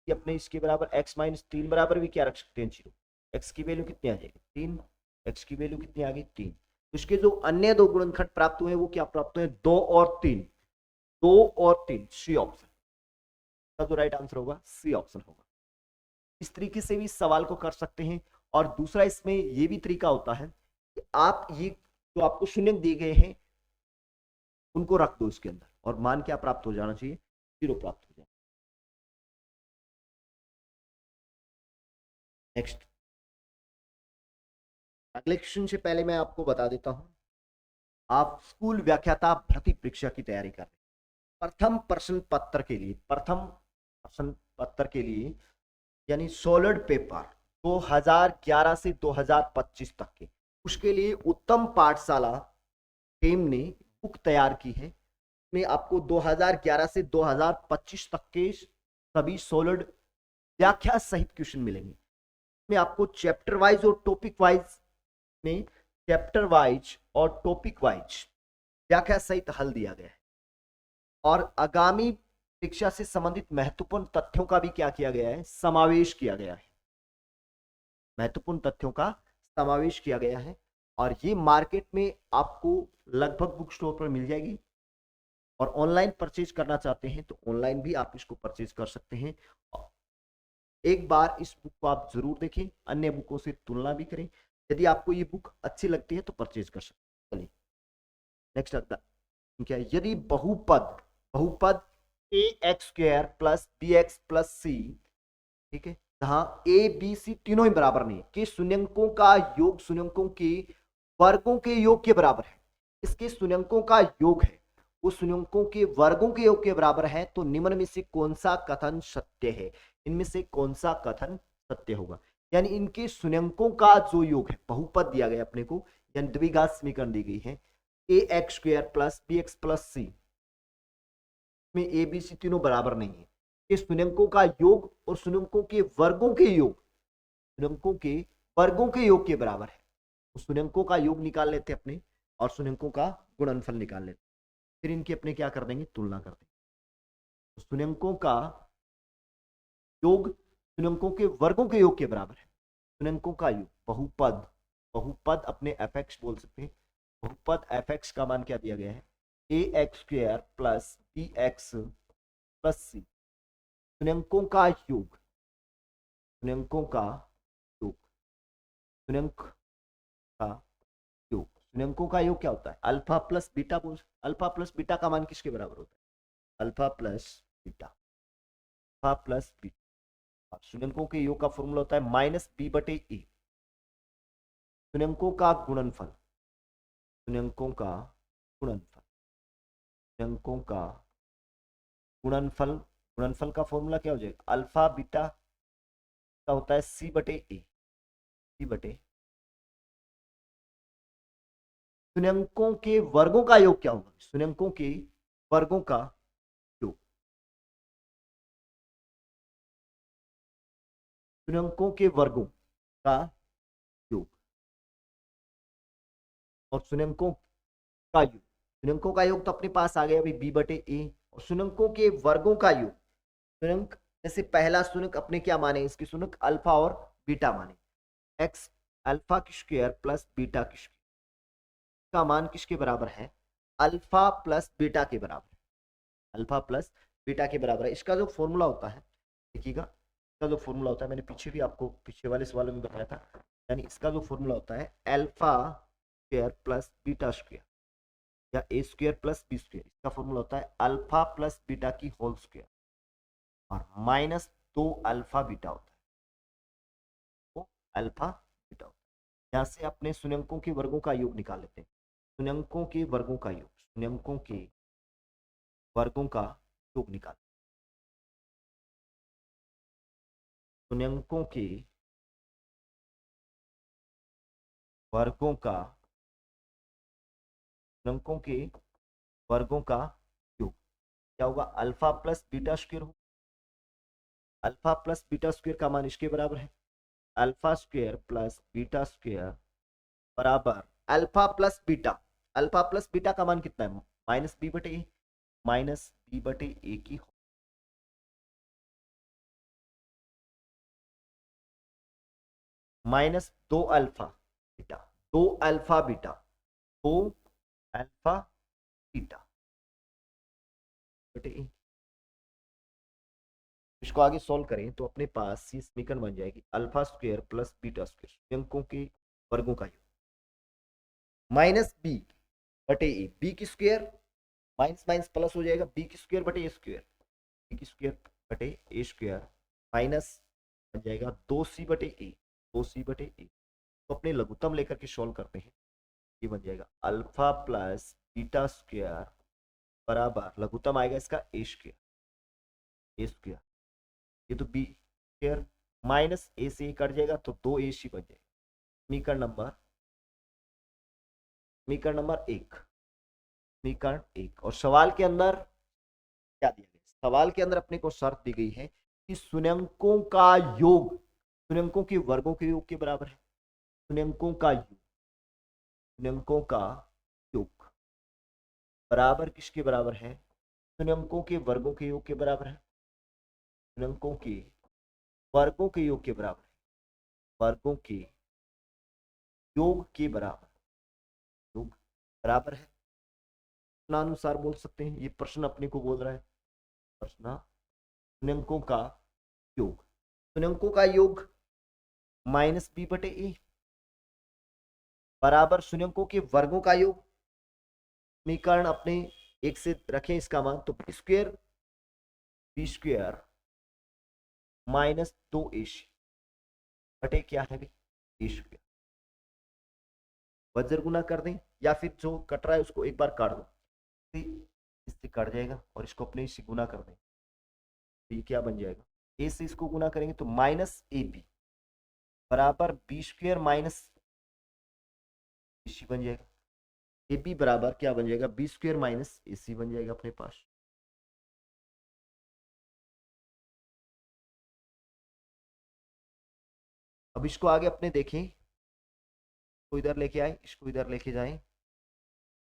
कि अपने इसके बराबर x माइनस 3 बराबर भी क्या रख सकते हैं 0, x की वैल्यू कितनी आ जाएगी 3, x की वैल्यू कितनी आ गई 3। तो इसके जो अन्य दो गुणनखंड प्राप्त हुए वो क्या प्राप्त हुए 2 और 3, 2 और 3, सी ऑप्शन का जो राइट आंसर होगा सी ऑप्शन होगा। इस तरीके से भी सवाल को कर सकते हैं। और दूसरा इसमें ये भी तरीका होता है कि आप ये जो आपको शून्य दिए गए हैं उनको रख दो इसके अंदर और मान क्या प्राप्त हो जाना चाहिए 0 प्राप्त हो जाए। नेक्स्ट, अगले क्वेश्चन से पहले मैं आपको बता देता हूं, आप स्कूल व्याख्याता भर्ती परीक्षा की तैयारी कर रहे हैं, प्रथम प्रश्न पत्र के लिए, प्रथम प्रश्न पत्र के लिए यानी सॉलिड पेपर 2011 से 2025 तक के, उसके लिए उत्तम पाठशाला टीम ने बुक तैयार की है। में आपको 2011 से 2025 तक के सभी सॉलिड व्याख्या सहित क्वेश्चन मिलेंगे। में आपको चैप्टर वाइज और टॉपिक वाइज में चैप्टर वाइज और टॉपिक वाइज व्याख्या सहित हल दिया गया है और आगामी परीक्षा से संबंधित महत्वपूर्ण तथ्यों का भी क्या किया गया है, समावेश किया गया है, महत्वपूर्ण तथ्यों का समावेश किया गया है। और ये मार्केट में आपको लगभग बुक स्टोर पर मिल जाएगी। और ऑनलाइन परचेज करना चाहते हैं तो ऑनलाइन भी आप इसको परचेज कर सकते हैं। एक बार इस बुक को आप जरूर देखें, अन्य बुकों से तुलना भी करें। यदि आपको ये बुक अच्छी लगती है तो परचेज कर सकते हैं। चलिए नेक्स्ट आता क्या है, यदि बहुपद बहुपद a x square plus b x plus c, ठीक है, जहां ए बी सी तीनों ही बराबर नहीं है कि शून्यंकों का योग शून्यंकों के वर्गों के योग के बराबर है, इसके शून्यंकों का योग है वो शून्यंकों के वर्गों के योग के बराबर है, तो निम्न में से कौन सा कथन सत्य है, इनमें से कौन सा कथन सत्य होगा। यानी इनके शून्यंकों का जो योग है, बहुपद दिया गया अपने को, यानी द्विघात समीकरण दी गई है, a x square plus b x plus c में ए बी सी तीनों बराबर नहीं है, इस शून्यंकों का योग और शून्यंकों के वर्गों के योग शून्यंकों के वर्गों के योग के बराबर है। तो शून्यंकों का योग निकाल लेते अपने और शून्यंकों का गुणनफल निकाल लेते, फिर इनकी अपने क्या कर देंगे, तुलना कर देंगे। तो शून्यंकों का योग शून्यंकों के वर्गों के योग के बराबर है। शून्यंकों का योग बहुपद बहुपद अपने एफ एक्स बोल सकते हैं। बहुपद एफ एक्स का मान क्या दिया गया है, a x square plus b x plus c, शून्यंकों का योग शून्यंकों का योग शून्यंक का योग शून्यंकों का योग क्या होता है, अल्फा प्लस बीटा बोल। अल्फा प्लस बीटा का मान किसके बराबर होता है, alpha plus beta, alpha plus beta. शून्यंकों के योग का फॉर्मूला होता है माइनस बी बटे ए। शून्यंकों का गुणनफल शून्यंकों का गुणनफल शून्यंकों का गुणनफल गुणनफल का फॉर्मूला क्या हो जाएगा, अल्फा बीटा का होता है सी बटे ए, सी बटे। शून्यंकों के वर्गों का योग क्या होगा, शून्यंकों के वर्गों का योग शून्यंकों के वर्गों का योग और शून्यंकों का योग शून्यंकों का योग तो अपने पास आ गया अभी बी बटे ए, और शून्यंकों के वर्गों का योग शून्यंक जैसे पहला शून्यंक अपने क्या माने, इसके शून्यंक अल्फा और बीटा माने। एक्स अल्फा की स्क्वायर प्लस बीटा की स्क्वायर का मान किसके बराबर है, अल्फा प्लस बीटा के बराबर है। अल्फा प्लस बीटा के बराबर है। इसका जो फॉर्मूला होता है, देखिएगा इसका जो फॉर्मूला होता है, मैंने पीछे भी आपको पिछले वाले सवाल में बताया था, यानी इसका जो फॉर्मूला होता है alpha square plus beta square या ए स्क्वायर प्लस बी स्क्वायर, इसका फॉर्मूला होता है अल्फा प्लस बीटा की होल स्क्वायर और माइनस 2 अल्फा बीटा होता है, वो अल्फा बीटा होता है। यहाँ से अपने शून्यंकों के वर्गों का योग निकाल लेते हैं। शून्यंकों के वर्गों का योग शून्यंकों के वर्गों का योग निकाल शून्यंकों के वर्गों का शून्यंकों के वर्गों का योग क्या होगा, अल्फा प्लस बीटा स्क्वायर हो। अल्फा प्लस बीटा स्क्वायर का मान इसके बराबर है, alpha square plus beta square बराबर अल्फा प्लस बीटा का मान कितना है, माइनस बी बटे ए, माइनस बी बटे ए की minus 2 alpha beta 2 alpha beta 2 alpha beta बटे ए। इसको आगे सॉल्व करें तो अपने पास ये समीकरण बन जाएगी alpha square plus beta square अंकों के वर्गों का योग माइनस बी बटे ए, बी की स्क्वायर माइनस माइनस प्लस हो जाएगा, बी की स्क्वायर बटे ए स्क्वायर, बी की स्क्वायर बटे ए स्क्वायर माइनस बन जाएगा 2c बटे ए, 2c बटे ए। तो अपने लघुत्तम लेकर के सॉल्व करते हैं, ये बन जाएगा अल्फा प्लस बीटा स्क्वायर बराबर लघुत्तम आएगा इसका ए स्क्वायर, ए स्क्वायर, ये तो बी स्क्वायर माइनस ए से कट जाएगा तो 2ac बन जाएगा। समीकरण नंबर एक, समीकरण एक। और सवाल के अंदर क्या दिया गया, सवाल के अंदर अपने को शर्त दी गई है कि शून्यंकों का योग शून्यंकों के वर्गों के योग के बराबर है। शून्यंकों का योग शून्यंकों का योग बराबर किसके बराबर है, शून्यंकों के वर्गों के योग के बराबर है। शून्यंकों के वर्गों के योग के बराबर है, वर्गों के योग के बराबर, योग बराबर है प्रश्नानुसार बोल सकते हैं, ये प्रश्न अपने को बोल रहा है। प्रश्न शून्यंकों का योग, शून्यंकों का योग माइनस बी बटे ए बराबर शून्यंकों के वर्गों का योग। समीकरण अपने एक से रखें इसका मान, तो बी स्क्वायर माइनस 2ac बटे क्या है भाई, ए स्क्वायर। वज्र गुना कर दें या फिर जो कट रहा है उसको एक बार काट दो, इससे कट जाएगा और इसको अपने से गुना कर दें, तो ये क्या बन जाएगा, ए से इसको गुना करेंगे तो माइनस ए बी बराबर बी स्क्वायर माइनस ए सी बन जाएगा। ए बी बराबर क्या बन जाएगा, बी स्क्वायर माइनस ए सी बन जाएगा अपने पास। अब इसको आगे अपने देखें, तो इधर लेके आए, इसको इधर लेके जाएं,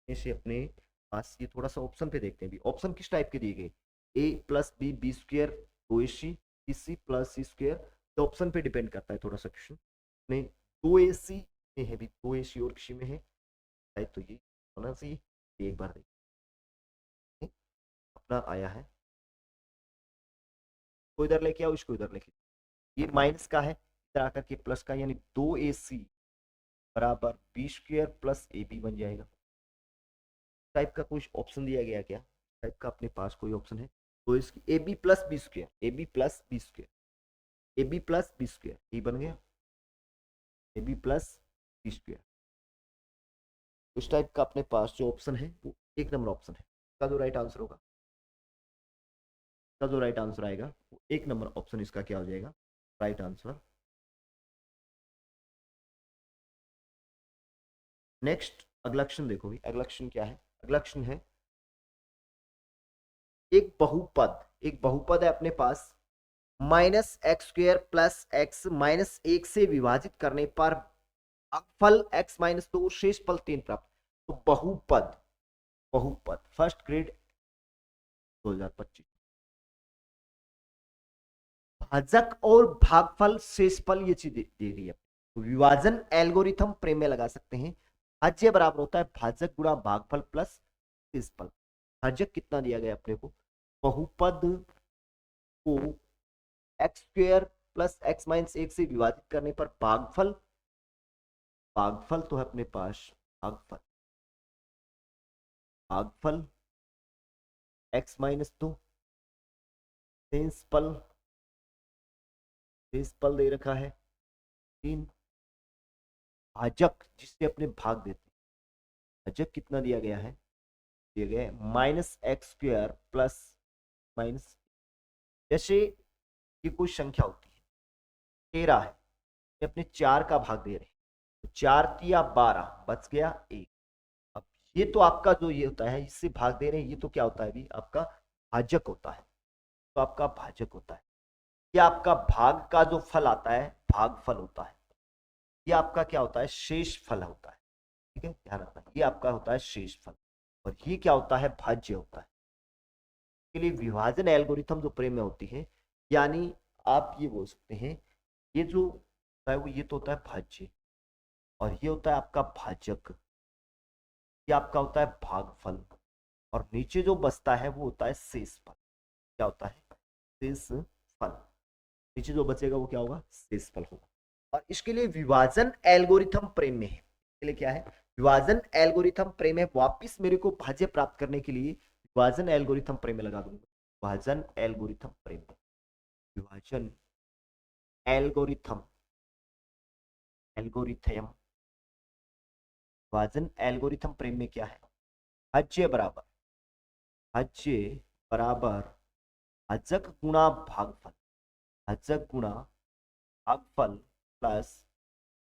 इसे अपने पास ये थोड़ा सा ऑप्शन पे देखते हैं भी, ऑप्शन किस टाइप के दिए गए, a plus b b square 2ac c plus c square, तो ऑप्शन पे डिपेंड करता है थोड़ा सा क्वेश्चन नहीं। 2ac में है भी, 2ac और किसी में है तो ये होना चाहिए। एक बार देखिए अपना आया है, को इधर लेके आओ, इसको इधर लेके, ये माइनस का है इधर आकर के प्लस का, यानी 2ac बराबर B square plus A B बन जाएगा। टाइप का कुछ ऑप्शन दिया गया क्या, टाइप का अपने पास कोई ऑप्शन है, तो इसकी A B plus B square, A B plus B square, A B plus B square, ये बन गया A B plus B square. उस टाइप का अपने पास जो ऑप्शन है वो एक नंबर ऑप्शन है, इसका जो राइट आंसर होगा, इसका जो राइट आंसर आएगा वो एक नंबर ऑप्शन इसका क्या हो जाएगा, राइट आंसर। नेक्स्ट अगला क्वेश्चन देखो भी, अगला क्वेश्चन क्या है, अगला क्वेश्चन है एक बहुपद है अपने पास, minus x square plus x minus एक से विभाजित करने पर फल एक्स माइनस 2 शेष फल 3 प्राप्त। तो बहुपद, बहुपद फर्स्ट ग्रेड 2025, भाजक और भागफल शेषफल ये चीज दे रही है। तो विभाजन एल्गोरिथम प्रेम में लगा सकते हैं, भाज्य बराबर होता है भाजक गुणा भागफल प्लस शेषफल। भाजक कितना दिया गया अपने को, बहुपद को x square plus x minus एक से विभाजित करने पर भागफल, भागफल तो है अपने पास भागफल, भागफल एक्स माइनस 2, शेषफल, शेषफल दे रखा है 3, भाजक जिससे अपने भाग देते हैं, भाजक कितना दिया गया है, दिया गया है minus x square plus minus, जैसे ये कोई संख्या होती है 13 है, ये अपने 4 का भाग दे रहे हैं, तो 4 तिया 12 बच गया 1। अब ये तो आपका जो ये होता है इससे भाग दे रहे हैं, ये तो क्या होता है अभी आपका भाजक होता है, तो आपका भाजक होता है। ये आपका भाग का जो फल आता है भागफल होता है, ये आपका क्या होता है शेष फल होता है, ठीक है ध्यान रखना, ये आपका होता है शेष फल, और ये क्या होता है भाज्य होता है। के लिए विभाजन एल्गोरिथम जो प्रेम में होती है, यानी आप ये बोल सकते हैं ये जो होता है वो ये तो होता है भाज्य, और ये होता है आपका भाजक, ये आपका होता है भागफल, और नीचे जो बचता है वो होता है शेषफल। क्या होता है शेषफल, नीचे जो बचेगा वो क्या होगा शेषफल होगा। और इसके लिए विभाजन एल्गोरिथम प्रेम में है, इसके लिए क्या है विभाजन एल्गोरिथम प्रेम है, वापिस मेरे को भाज्य प्राप्त करने के लिए विभाजन एल्गोरिथम प्रेम में लगा दूंगा, विभाजन एल्गोरिथम प्रेम, विभाजन एल्गोरिथम, एल्गोरिथम, विभाजन एल्गोरिथम प्रेम में क्या है, भाज्य बराबर, भाज्य बराबर भाजक गुणा भागफल, भाजक गुणा भागफल प्लस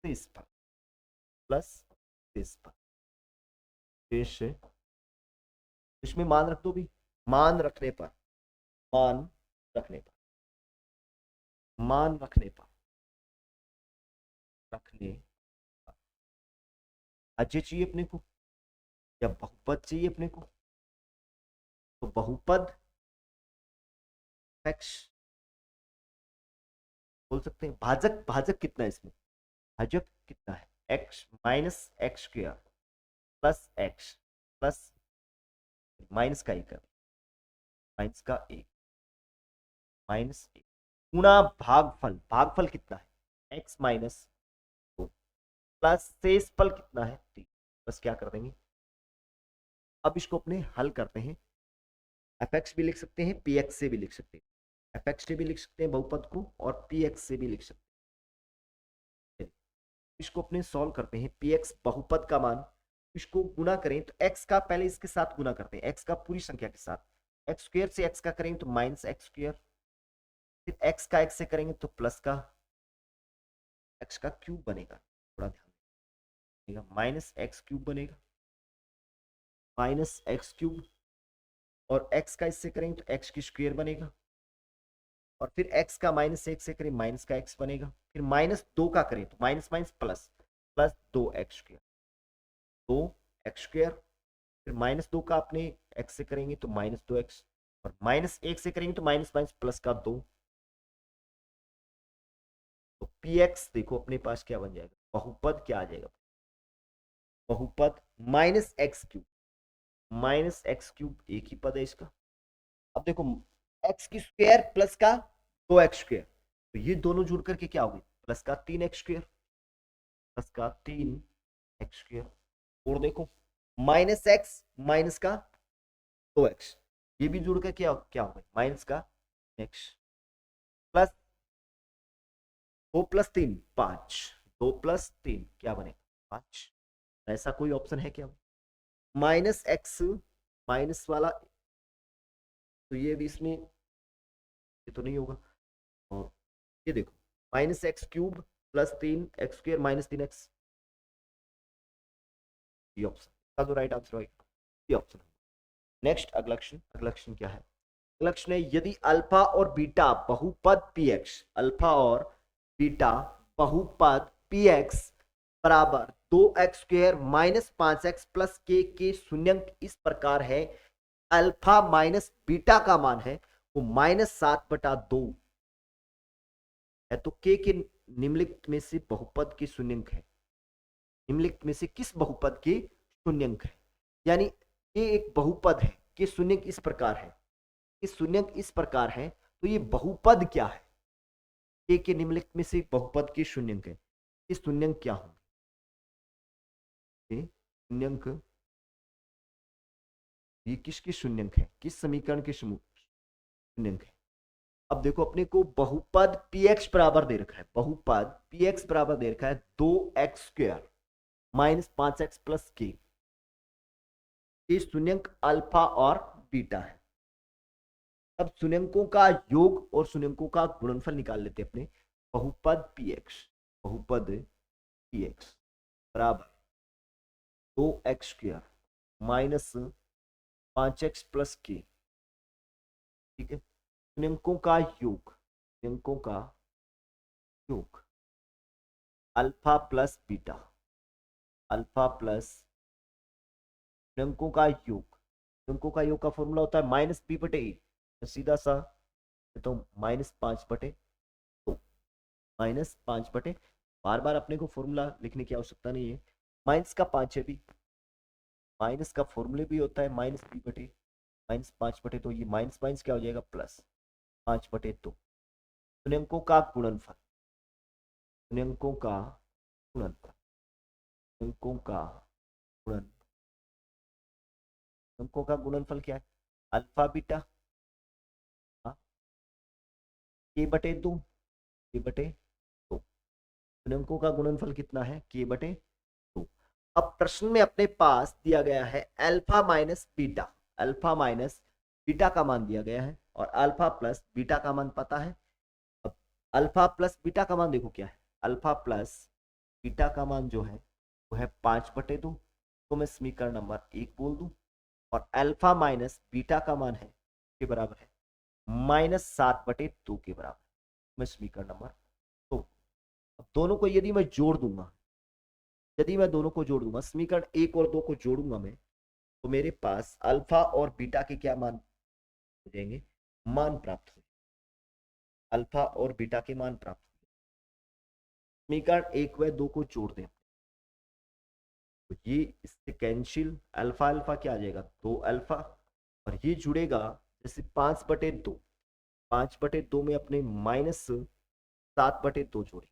शेषफल, प्लस शेषफल, शेष, इसमें मान रख दो भी, मान रखने पर, मान रखने पर, मान रखने पर, रखने पर भाज्य चाहिए अपने को या बहुपद चाहिए अपने को, तो बहुपद एक्स बोल सकते हैं, भाजक, भाजक कितना है इसमें, भाजक कितना है x minus x square plus x plus minus का एक है, माइनस का एक, माइनस एक गुणा भागफल, भागफल कितना है x माइनस दो, प्लस शेषफल कितना है 3। बस क्या कर देंगे, अब इसको अपने हल करते हैं। एफ एक्स भी लिख सकते हैं, पी एक्स से भी लिख सकते हैं, एफ एक्स से भी लिख सकते हैं बहुपद को, और पी एक्स से भी लिख सकते हैं। इसको अपने सॉल्व करते हैं, पी एक्स बहुपद का मान, इसको गुना करें तो x का पहले इसके साथ गुना करते हैं, x का पूरी संख्या के साथ, एक्स स्क्वायर से x का करेंगे तो माइनस एक्स स्क्वायर, फिर x का x से करेंगे तो प्लस का x का क्यूब बनेगा, थोड़ा ध्यान देगा, माइनस एक्स क्यूब बनेगा, माइनस एक्स क्यूब, और x का इससे करेंगे तो x की स्क्वायर बनेगा, और फिर x का माइनस एक से करें माइनस का x बनेगा, फिर माइनस दो का करें तो माइनस माइनस प्लस, प्लस दो एक्स स्क्वायर, दो एक्स स्क्वायर, फिर माइनस दो का अपने x से करेंगे तो माइनस दो एक्स, और माइनस एक से करेंगे तो माइनस माइनस प्लस का दो, तो पी एक्स देखो अपने पास क्या बन जाएगा, बहुपद क्या आ जाएगा, बहुपद minus x cube, minus x cube एक ही पद है इसका। अब देखो एक्स की स्क्वायर प्लस का दो एक्स स्क्वायर, तो ये दोनों जुड़ करके क्या होगी, प्लस का तीन एक्स स्क्वायर, प्लस का तीन एक्स स्क्वायर, और देखो माइनस एक्स माइनस का दो एक्स, ये भी जुड़ कर क्या क्या होगा, माइनस का एक्स, प्लस दो प्लस तीन पांच, दो प्लस तीन क्या बनेगा पांच। ऐसा कोई ऑप्शन है क्या, माइनस एक्स माइनस वाला, तो ये भी इसमें ये तो नहीं होगा, और ये देखो माइनस एक्स क्यूब प्लस तीन एक्स स्क्वायर माइनस तीन एक्स, ये ऑप्शन का जो राइट आंसर होगा ये ऑप्शन। नेक्स्ट अगला क्वेश्चन, अगला क्वेश्चन क्या है, अगला क्वेश्चन है यदि अल्फा और बीटा बहुपद पी एक्स, अल्फा और बीटा बहुपद पी एक्स बराबर दो एक्स स्क्वायर माइनस पांच एक्स प्लस के शून्यंक इस प्रकार है, अल्फा माइनस बीटा का मान है वो माइनस सात बटा दो है, तो के निम्नलिखित में से बहुपद के शून्यंक है, निम्नलिखित में से किस बहुपद के शून्यंक है, यानी ये एक बहुपद है कि शून्यंक इस प्रकार है, कि शून्यंक इस प्रकार है, तो ये बहुपद क्या है, के निम्नलिखित में से बहुपद के शून्यंक है, ये शून्यंक क्या होंगे, शून्यंक ये किसके शून्यंक है, किस समीकरण के शून्यंक है। अब देखो अपने को बहुपद px बराबर दे रखा है, बहुपद px बराबर दे रखा है दो एक्स स्क्वायर माइनस पांच एक्स प्लस के, ये शून्यंक अल्फा और बीटा है। अब शून्यंकों का योग और शून्यंकों का गुणनफल निकाल लेते हैं अपने, बहुपद px, बहुपद px बराबर दो एक्स स्क्वायर माइनस पांच एक्स प्लस के, ठीक है, शून्यंकों का योग, शून्यंकों का योग alpha plus beta, alpha plus शून्यंकों का योग, शून्यंकों का योग का फॉर्मूला होता है माइनस बी बटे ए, तो सीधा सा तो माइनस पांच बटे दो, माइनस पांच बटे, बार बार अपने को फॉर्मूला लिखने की आवश्यकता नहीं है, माइनस का पांच है भी, माइनस का फॉर्मूले भी होता है माइनस बी बटे माइनस पांच बटे, तो ये माइनस माइनस क्या हो जाएगा प्लस पांच बटे दो, शून्यंकों का गुणनफल, शून्यंकों का गुणनफल, शून्यंकों का गुणन, शून्यंकों का गुणनफल क्या है, अल्फा बीटा के बटे दो, के बटे दो, शून्यंकों का गुणनफल कितना है के बटे दो। अब प्रश्न में अपने पास दिया गया है alpha minus beta, alpha minus beta का मान दिया गया है, और अल्फा प्लस बीटा का मान पता है। अब अल्फा प्लस बीटा का मान देखो क्या है, अल्फा प्लस बीटा का मान जो है वो है पांच बटे दो, तो मैं समीकरण नंबर एक बोल दूं, और अल्फा माइनस बीटा का मान है के बराबर है माइनस सात बटे दो के बराबर, मैं समीकरण नंबर दो। अब दोनों को यदि मैं जोड़ दूंगा, यदि मैं दोनों को जोड़ दूंगा, समीकरण एक और दो को जोड़ूंगा मैं, तो मेरे पास अल्फा और बीटा के क्या मान हो जाएंगे, मान प्राप्त हो, अल्फा और बीटा के मान प्राप्त हो, समीकरण एक व दो को जोड़ दें, तो ये इससे कैंसिल, अल्फा अल्फा क्या आ जाएगा दो अल्फा, और ये जुड़ेगा जैसे 5/2, 5/2 में अपने -7/2 जोड़े,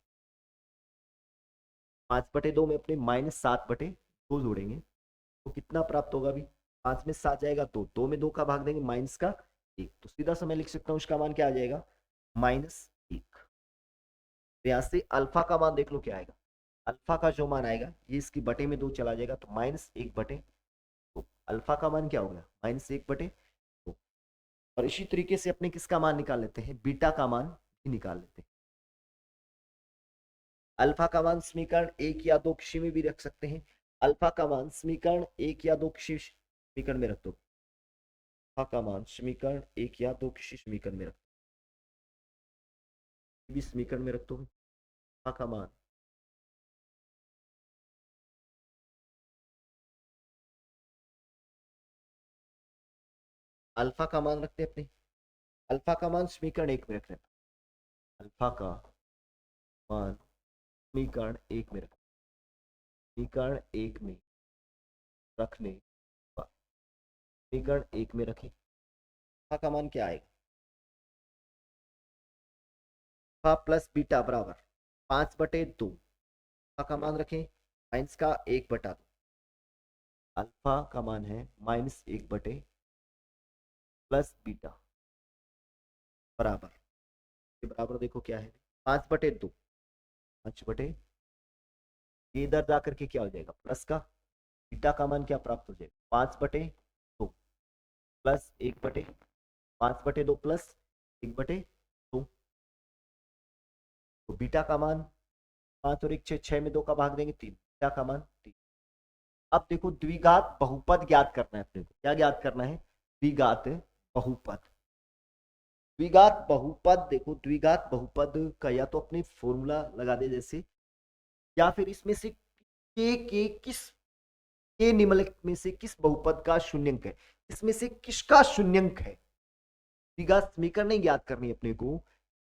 5/2 में अपने -7/2 जोड़ेंगे तो कितना प्राप्त होगा अभी? 5 में 7 जाएगा तो 2 में 2 का भाग देंगे, माइनस का 1, तो सीधा सा मैं लिख सकता हूँ उसका मान क्या आ जाएगा? -1। तो यहाँ से अल्फा का मान देख लो क्या आएगा। अल्फा का जो मान आएगा ये इसकी बटे में 2 चला जाएगा तो -1/2। तो अल्फा का मान क्या हो गया? -1/2। और इसी तरीके से अपने किसका मान निकाल लेते हैं? बीटा का मान भी निकाल लेते हैं। अल्फा का मान समीकरण 1 या 2 किसी में भी रख सकते हैं। अल्फा का मान समीकरण 1 या 2 किसी समीकरण में रख दो। अल्फा का मान समीकरण 1 या 2 किसी समीकरण में रख दो, समीकरण में रख दो अल्फा का मान। अल्फा का मान रखते हैं अपने, अल्फा का मान समीकरण 1 में रख रहे हैं। अल्फा का मान समीकरण 1 में रख, समीकरण 1 में रखने पर, समीकरण 1 में रखें, अल्फा का मान क्या आएगा? अल्फा प्लस बीटा बराबर 5/2। अल्फा का मान रखें माइनस का 1/2। अल्फा का मान है -1/, प्लस बीटा बराबर, ये बराबर देखो क्या है? 5/2, 5/, ये इधर जा करके क्या हो जाएगा? प्लस का, बीटा का मान क्या प्राप्त हो जाएगा? 5/2 प्लस 1/, 5/2 प्लस 1/2। तो बीटा का मान 5 और 1 6, 6 में 2 का भाग देंगे 3, बीटा का मान 3। अब देखो द्विघात बहुपद ज्ञात करना है अपने को। क्या ज्ञात करना है? द्विघात बहुपद। द्विघात बहुपद, देखो द्विघात बहुपद का या तो अपने फॉर्मूला लगा दे जैसे, या फिर इसमें से के निम्नलिखित में से किस बहुपद का शून्यंक है, इसमें से किसका शून्यंक है? द्विघात समीकरण नहीं ज्ञात करनी अपने को,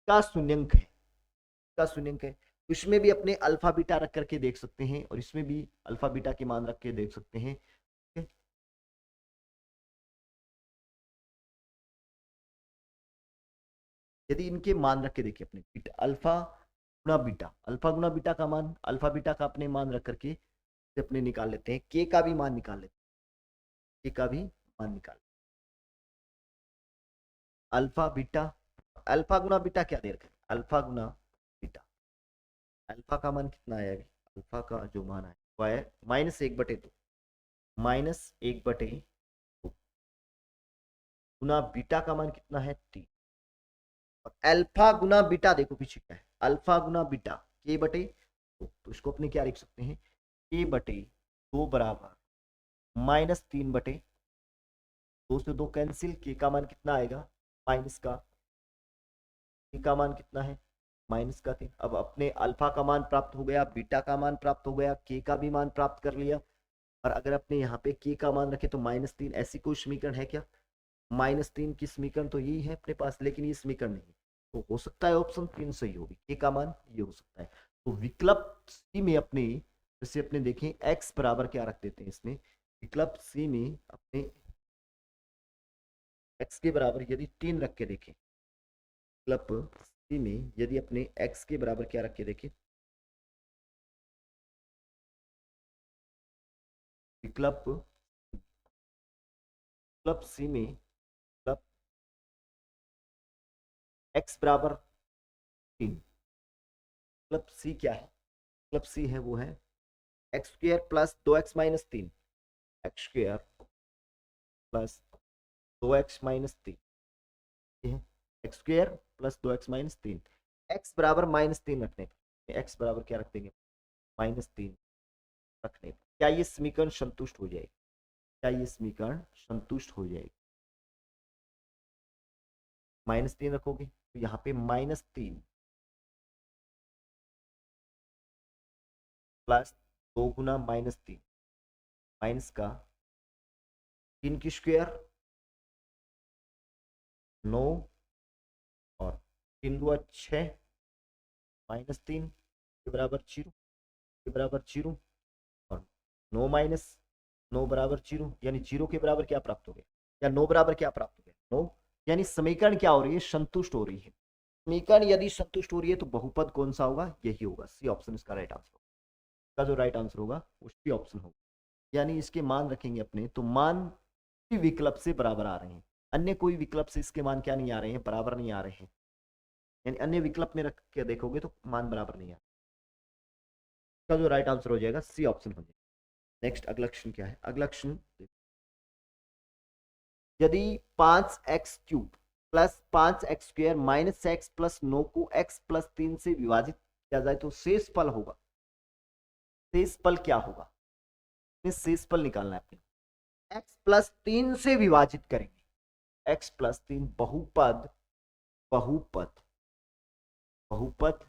का शून्यंक है, का शून्यंक है। इसमें भी अपने अल्फा बीटा रख करके देख सकते हैं और इसमें भी अल्फा बीटा के मान रख के देख सकते हैं। यदि इनके मान रख के देखिए अपने बीटा, अल्फा गुना बीटा का मान, अल्फा बीटा का अपने मान रख करके अपने निकाल लेते हैं, के का भी मान निकाल लेते हैं, के का भी मान निकाल, अल्फा बीटा, अल्फा गुना बीटा क्या दे रखा है? अल्फा गुना बीटा, अल्फा का मान कितना आया अभी? अल्फा का जो मान है वो है -1/2, -1/2 गुना बीटा का मान कितना है? 3। और अल्फा गुना बीटा देखो पीछे क्या है? अल्फा गुना बीटा k/2, तो इसको अपने क्या लिख सकते हैं? k/2 बराबर -3/2, 2 से 2 कैंसिल, के का मान कितना आएगा? माइनस का, के का मान कितना है? -3। अब अपने अल्फा का मान प्राप्त हो गया, बीटा का मान प्राप्त हो गया, के का भी मान प्राप्त कर लिया। और अगर अपने यहाँ पे के का मान रखे तो -3, ऐसी कोई समीकरण है क्या? -3 की समीकरण तो यही है अपने पास, लेकिन ये समीकरण नहीं है, तो हो सकता है ऑप्शन 3 सही होगी, के का मान ये हो सकता है। तो विकल्प सी में अपने, जैसे अपने देखें x बराबर क्या रख देते हैं इसमें, विकल्प सी में अपने x के बराबर यदि 3 रख के देखें, विकल्प सी में यदि अपने x के बराबर क्या रख के देखें, विकल्प विकल्प सी में, विकल्प x बराबर 3, विकल्प सी क्या है? विकल्प सी है वो है x² plus 2x-3, x² plus 2x-3, ये है x² प्लस 2x-3, x बराबर -3 रखने पर, x बराबर क्या रख देंगे? -3 रखने पर क्या ये समीकरण संतुष्ट हो जाएगी? क्या ये समीकरण संतुष्ट हो जाएगी? -3 रखोगे तो यहाँ पे -3 प्लस 2 गुना -3, माइनस का 3 की स्क्वायर 9, और 3 दूआ 6, -3 के बराबर 0, के बराबर 0, और 9 - 9 बराबर 0, यानी 0 के बराबर क्या प्राप्त हो गया? या नो बराबर क्या प्राप्त हो गया, नो। यानी समीकरण क्या हो रही है, संतुष्ट हो रही है। समीकरण यदि संतुष्ट हो रही है तो बहुपद कौन सा होगा, यही होगा, सी ऑप्शन इसका राइट आंसर होगा। इसका जो राइट आंसर होगा वो सी ऑप्शन होगा। यानी इसके मान रखेंगे अपने तो मान किसी विकल्प से बराबर आ रहे हैं, अन्य कोई विकल्प से इसके मान क्या नहीं आ रहे हैं, बराबर नहीं आ रहे हैं। यानी अन्य विकल्प में रख के देखोगे तो मान बराबर नहीं आ रहे। इसका जो राइट आंसर हो जाएगा सी ऑप्शन हो जाएगा। नेक्स्ट अगला क्वेश्चन क्या है, अगला क्वेश्चन, यदि 5x³ plus 5x² minus x plus 9 को x+3 से विभाजित किया जाए तो शेष फल होगा। शेष फल क्या होगा, शेष फल निकालना है अपने। x+3 से विभाजित करेंगे, x+3 बहुपद, बहुपद, बहुपद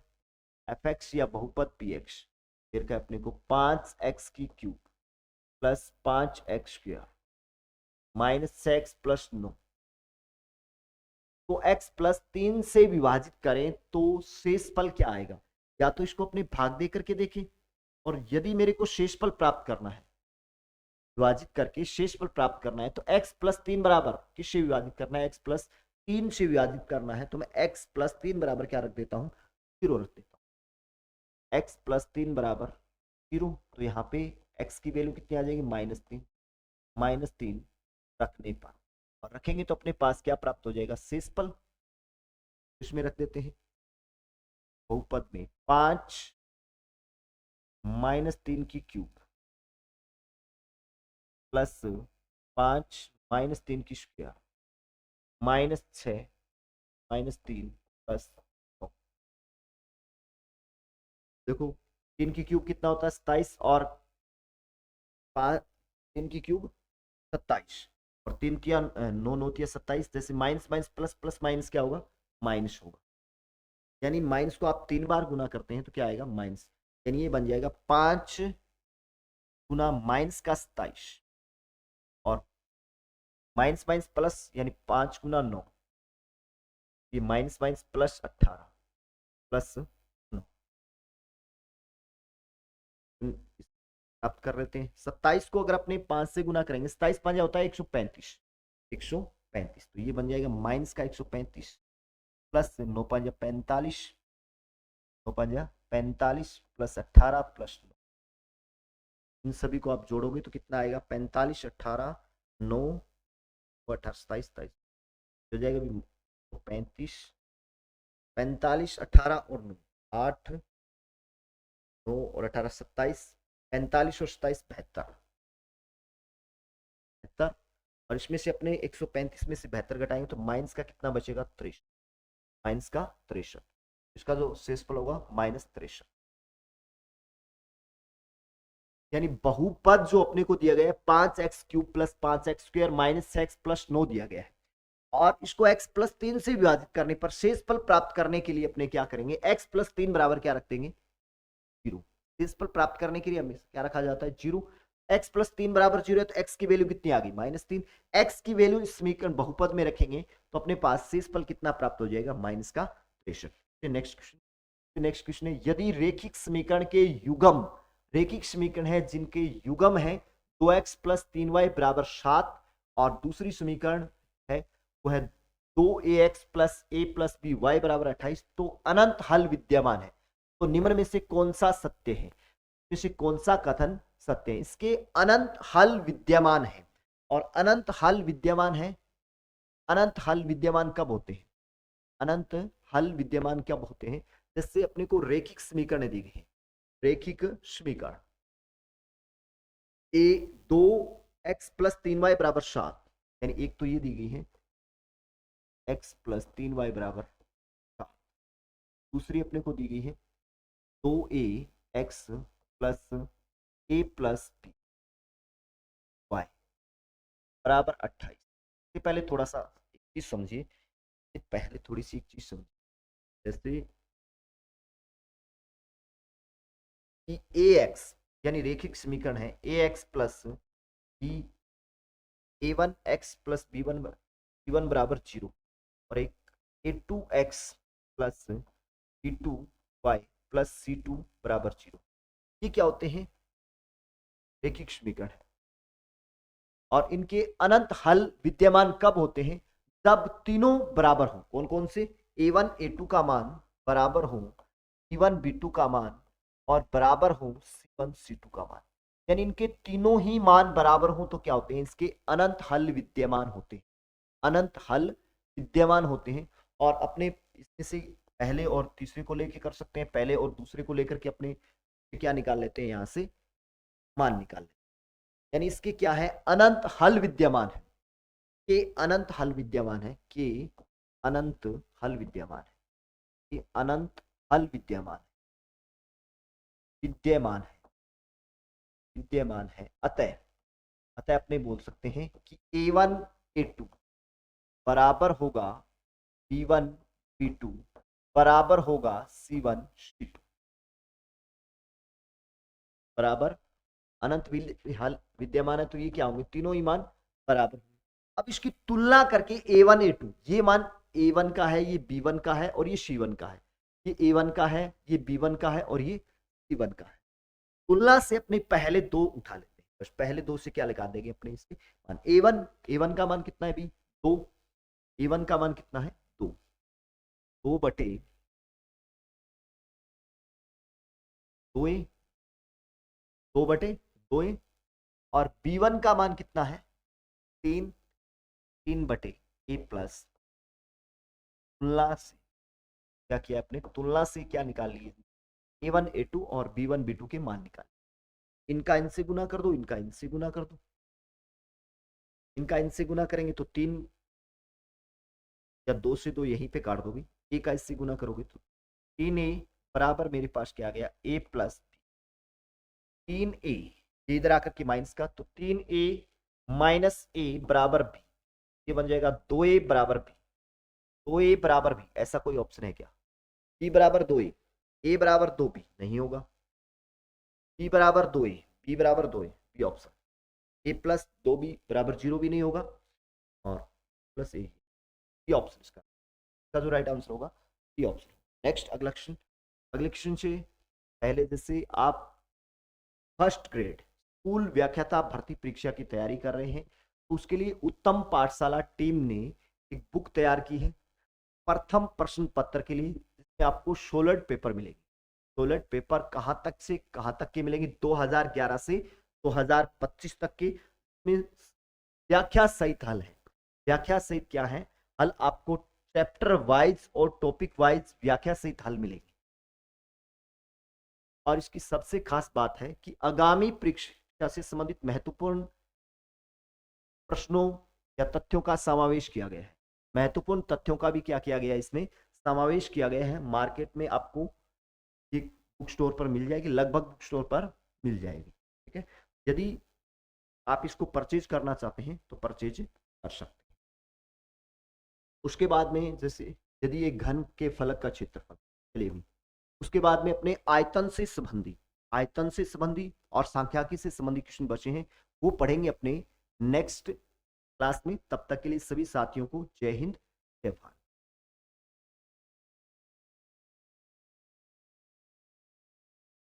fx या बहुपद px, फिर का अपने को 5x³ plus 5x² minus x plus 9 तो x+3 से विभाजित करें तो शेषफल क्या आएगा। या तो इसको अपने भाग दे करके देखें, और यदि मेरे को शेषफल प्राप्त करना है, विभाजित करके शेषफल प्राप्त करना है, तो x+3 बराबर किससे विभाजित करना है, x+3 से विभाजित करना है, तो मैं x+3 बराबर क्या रख देता हूं, 0 रख देता हूं। x+3 बराबर 0, तो यहाँ पे x की वैल्यू कितनी आ जाएगी, -3, -3 रखने पर, और रखेंगे तो अपने पास क्या प्राप्त हो जाएगा, शेषफल। इसमें रख देते हैं बहुपद में 5 -3 की क्यूब प्लस 5 -3 की स्क्वायर -6 -3 प्लस 9। देखो 3 की क्यूब कितना होता है 27, और 3 की क्यूब 27, और 3 किया 9 9 किया 27, जैसे minus minus plus plus minus क्या होगा, माइनस होगा। यानी माइनस को आप 3 बार गुना करते हैं तो क्या आएगा, माइनस। यानी ये बन जाएगा 5 गुना माइनस का 27, और माइनस माइनस प्लस यानी 5 गुना 9, ये माइनस माइनस प्लस 18 प्लस 9, प्राप्त कर लेते हैं। 27 को अगर अपने 5 से गुना करेंगे, 27 5 होता है 135, 135, तो ये बन जाएगा माइनस का 135 प्लस 9 5 45, 9 5 45 प्लस 18 प्लस 9, इन सभी को आप जोड़ोगे तो कितना आएगा, 45 18 9 18 27 27 हो जाएगा भी 35, 45 18 और 9 8 9 और 18 27, 45 और 27 72, 72, और इसमें से अपने 135 में से 72 घटाएंगे तो माइनस का कितना बचेगा, 63, माइनस का 63, इसका जो शेषफल होगा -63। यानी बहुपद जो अपने को दिया गया है 5x³ plus 5x² minus x plus 9 दिया गया है, और इसको x+3 से विभाजित करने पर शेषफल प्राप्त करने के लिए अपने क्या करेंगे, x+3 बराबर क्या रख देंगे, 0। शेषफल प्राप्त करने के लिए हमें क्या रखा जाता है, 0। x+3 बराबर 0 है तो x की वैल्यू कितनी आ गई, -3। x की वैल्यू इस समीकरण बहुपद में रखेंगे तो अपने पास शेषफल कितना प्राप्त हो जाएगा, माइनस का 63। नेक्स्ट क्वेश्चन, नेक्स्ट क्वेश्चन है, यदि रेखिक समीकरण के युगम, रेखिक समीकरण है जिनके युगम है 2x प्लस 3y बराबर 7, और दूसरी समीकरण है वो है 2ax plus a plus B Y बराबर 28, तो अनंत हल विद्यमान है, तो निम्न में से कौन सा सत्य है, इसे कौन सा कथन सत्य है, इसके अनंत हल विद्यमान है। और अनंत हल विद्यमान है, अनंत हल विद्यमान कब होते हैं, अनंत हल विद्यमान कब होते हैं, जैसे अपने को रेखिक समीकरण दी गई है, रेखिक समीकरण ए 2x प्लस 3y बराबर 7, यानी एक तो ये दी गई है x प्लस 3y बराबर 7, दूसरी अपने को दी गई है 2ax plus a plus B Y बराबर 28। इससे पहले थोड़ा सा एक चीज समझिए, पहले थोड़ी सी एक चीज समझिए, जैसे कि ax यानी रेखिक समीकरण है ax प्लस बी a1 x प्लस b1 बराबर 0, और एक a2x plus b2y plus c2 बराबर 0, ये क्या होते हैं, रेखिक समीकरण है। और इनके अनंत हल विद्यमान कब होते हैं? जब तीनों बराबर हो। कौन कौन से? a1 a2 का मान बराबर हो b1 b2 का मान और बराबर हो c1 c2 का मान। यानी इनके तीनों ही मान बराबर हो तो क्या होते हैं? इसके अनंत हल विद्यमान होते हैं, अनंत हल विद्यमान होते हैं। और अपने इसमें से पहले और तीसरे को लेके कर सकते हैं, पहले और दूसरे को लेकर के अपने क्या निकाल लेते हैं, यहां से मान निकाल लेते हैं। यानी इसके क्या है? अनंत हल विद्यमान है, के अनंत हल विद्यमान है, के अनंत हल विद्यमान है, के अनंत हल विद्यमान विद्यमान है, विद्यमान है। अतः अतः अपने बोल सकते हैं कि a1 a2 बराबर होगा b1 b2 बराबर होगा c1 c2 बराबर अनंत हल विद्यमान है। तो ये क्या होंगे? तीनों ही मान बराबर। अब इसकी तुलना करके a1 a2, ये मान a1 का है, ये b1 का है और ये c1 का है, ये a1 का है, ये b1 का है और ये c1 का है। तुलना से अपने पहले दो उठा लेते हैं, बस पहले दो से क्या लगा देंगे अपने इसके मान। a1 का मान कितना है भी? 2। a1 का मान कितना है? 2। 2 बटे 2a, 2 बटे 2a। और b1 का मान कितना है? 3। 3 बटे a प्लस। तुलना से क्या किया अपने? तुलना से क्या निकाल लिए? a1 a2 और b1 b2 के मान निकाल। इनका इनसे गुना कर दो, इनका इनसे गुना कर दो। इनका इनसे गुना करेंगे तो 3 या 2 से 2 यहीं पे काट दोगे, ए का इससे गुना करोगे तो 3a बराबर मेरे पास क्या आ गया? a प्लस 3a, इधर आकर के माइनस का, तो 3a माइनस a बराबर b, ये बन जाएगा 2a बराबर b। 2a बराबर b, ऐसा कोई ऑप्शन है क्या? b बराबर 2a, a बराबर 2b नहीं होगा। b बराबर 2a, b बराबर 2a, b option. a plus 2b बराबर 0 भी नहीं होगा और प्लस a, b ऑप्शन इसका जो राइट आंसर होगा बी ऑप्शन। नेक्स्ट अगला क्वेश्चन। अगले क्वेश्चन से पहले जैसे आप फर्स्ट ग्रेड स्कूल व्याख्याता भर्ती परीक्षा की तैयारी कर रहे हैं तो उसके लिए उत्तम पाठशाला टीम ने एक बुक तैयार की है प्रथम प्रश्न पत्र के लिए, जिसमें आपको 16 पेपर मिलेंगे। 16 पेपर कहां तक से कहां तक के मिलेंगे? 2011 से 2025 तक के। व्याख्या सहित हल है। व्याख्या सहित क्या है? हल आपको चैप्टर वाइज और टॉपिक वाइज व्याख्या सहित हल मिलेगी। और इसकी सबसे खास बात है कि आगामी परीक्षा से संबंधित महत्वपूर्ण प्रश्नों या तथ्यों का समावेश किया गया है। महत्वपूर्ण तथ्यों का भी क्या किया गया है? इसमें समावेश किया गया है। मार्केट में आपको ये बुक स्टोर पर मिल जाएगी, लगभग बुक स्टोर पर मिल जाएगी। ठीक है, यदि आप इसको परचेज करना चाहते हैं तो परचेज कर सकते हैं। उसके बाद में जैसे यदि एक घन के फलक का क्षेत्रफल, चलिए उसके बाद में अपने आयतन से संबंधी और सांख्यिकी से संबंधी क्वेश्चन बचे हैं, वो पढ़ेंगे अपने नेक्स्ट क्लास में। तब तक के लिए सभी साथियों को जय हिंद, जय भारत।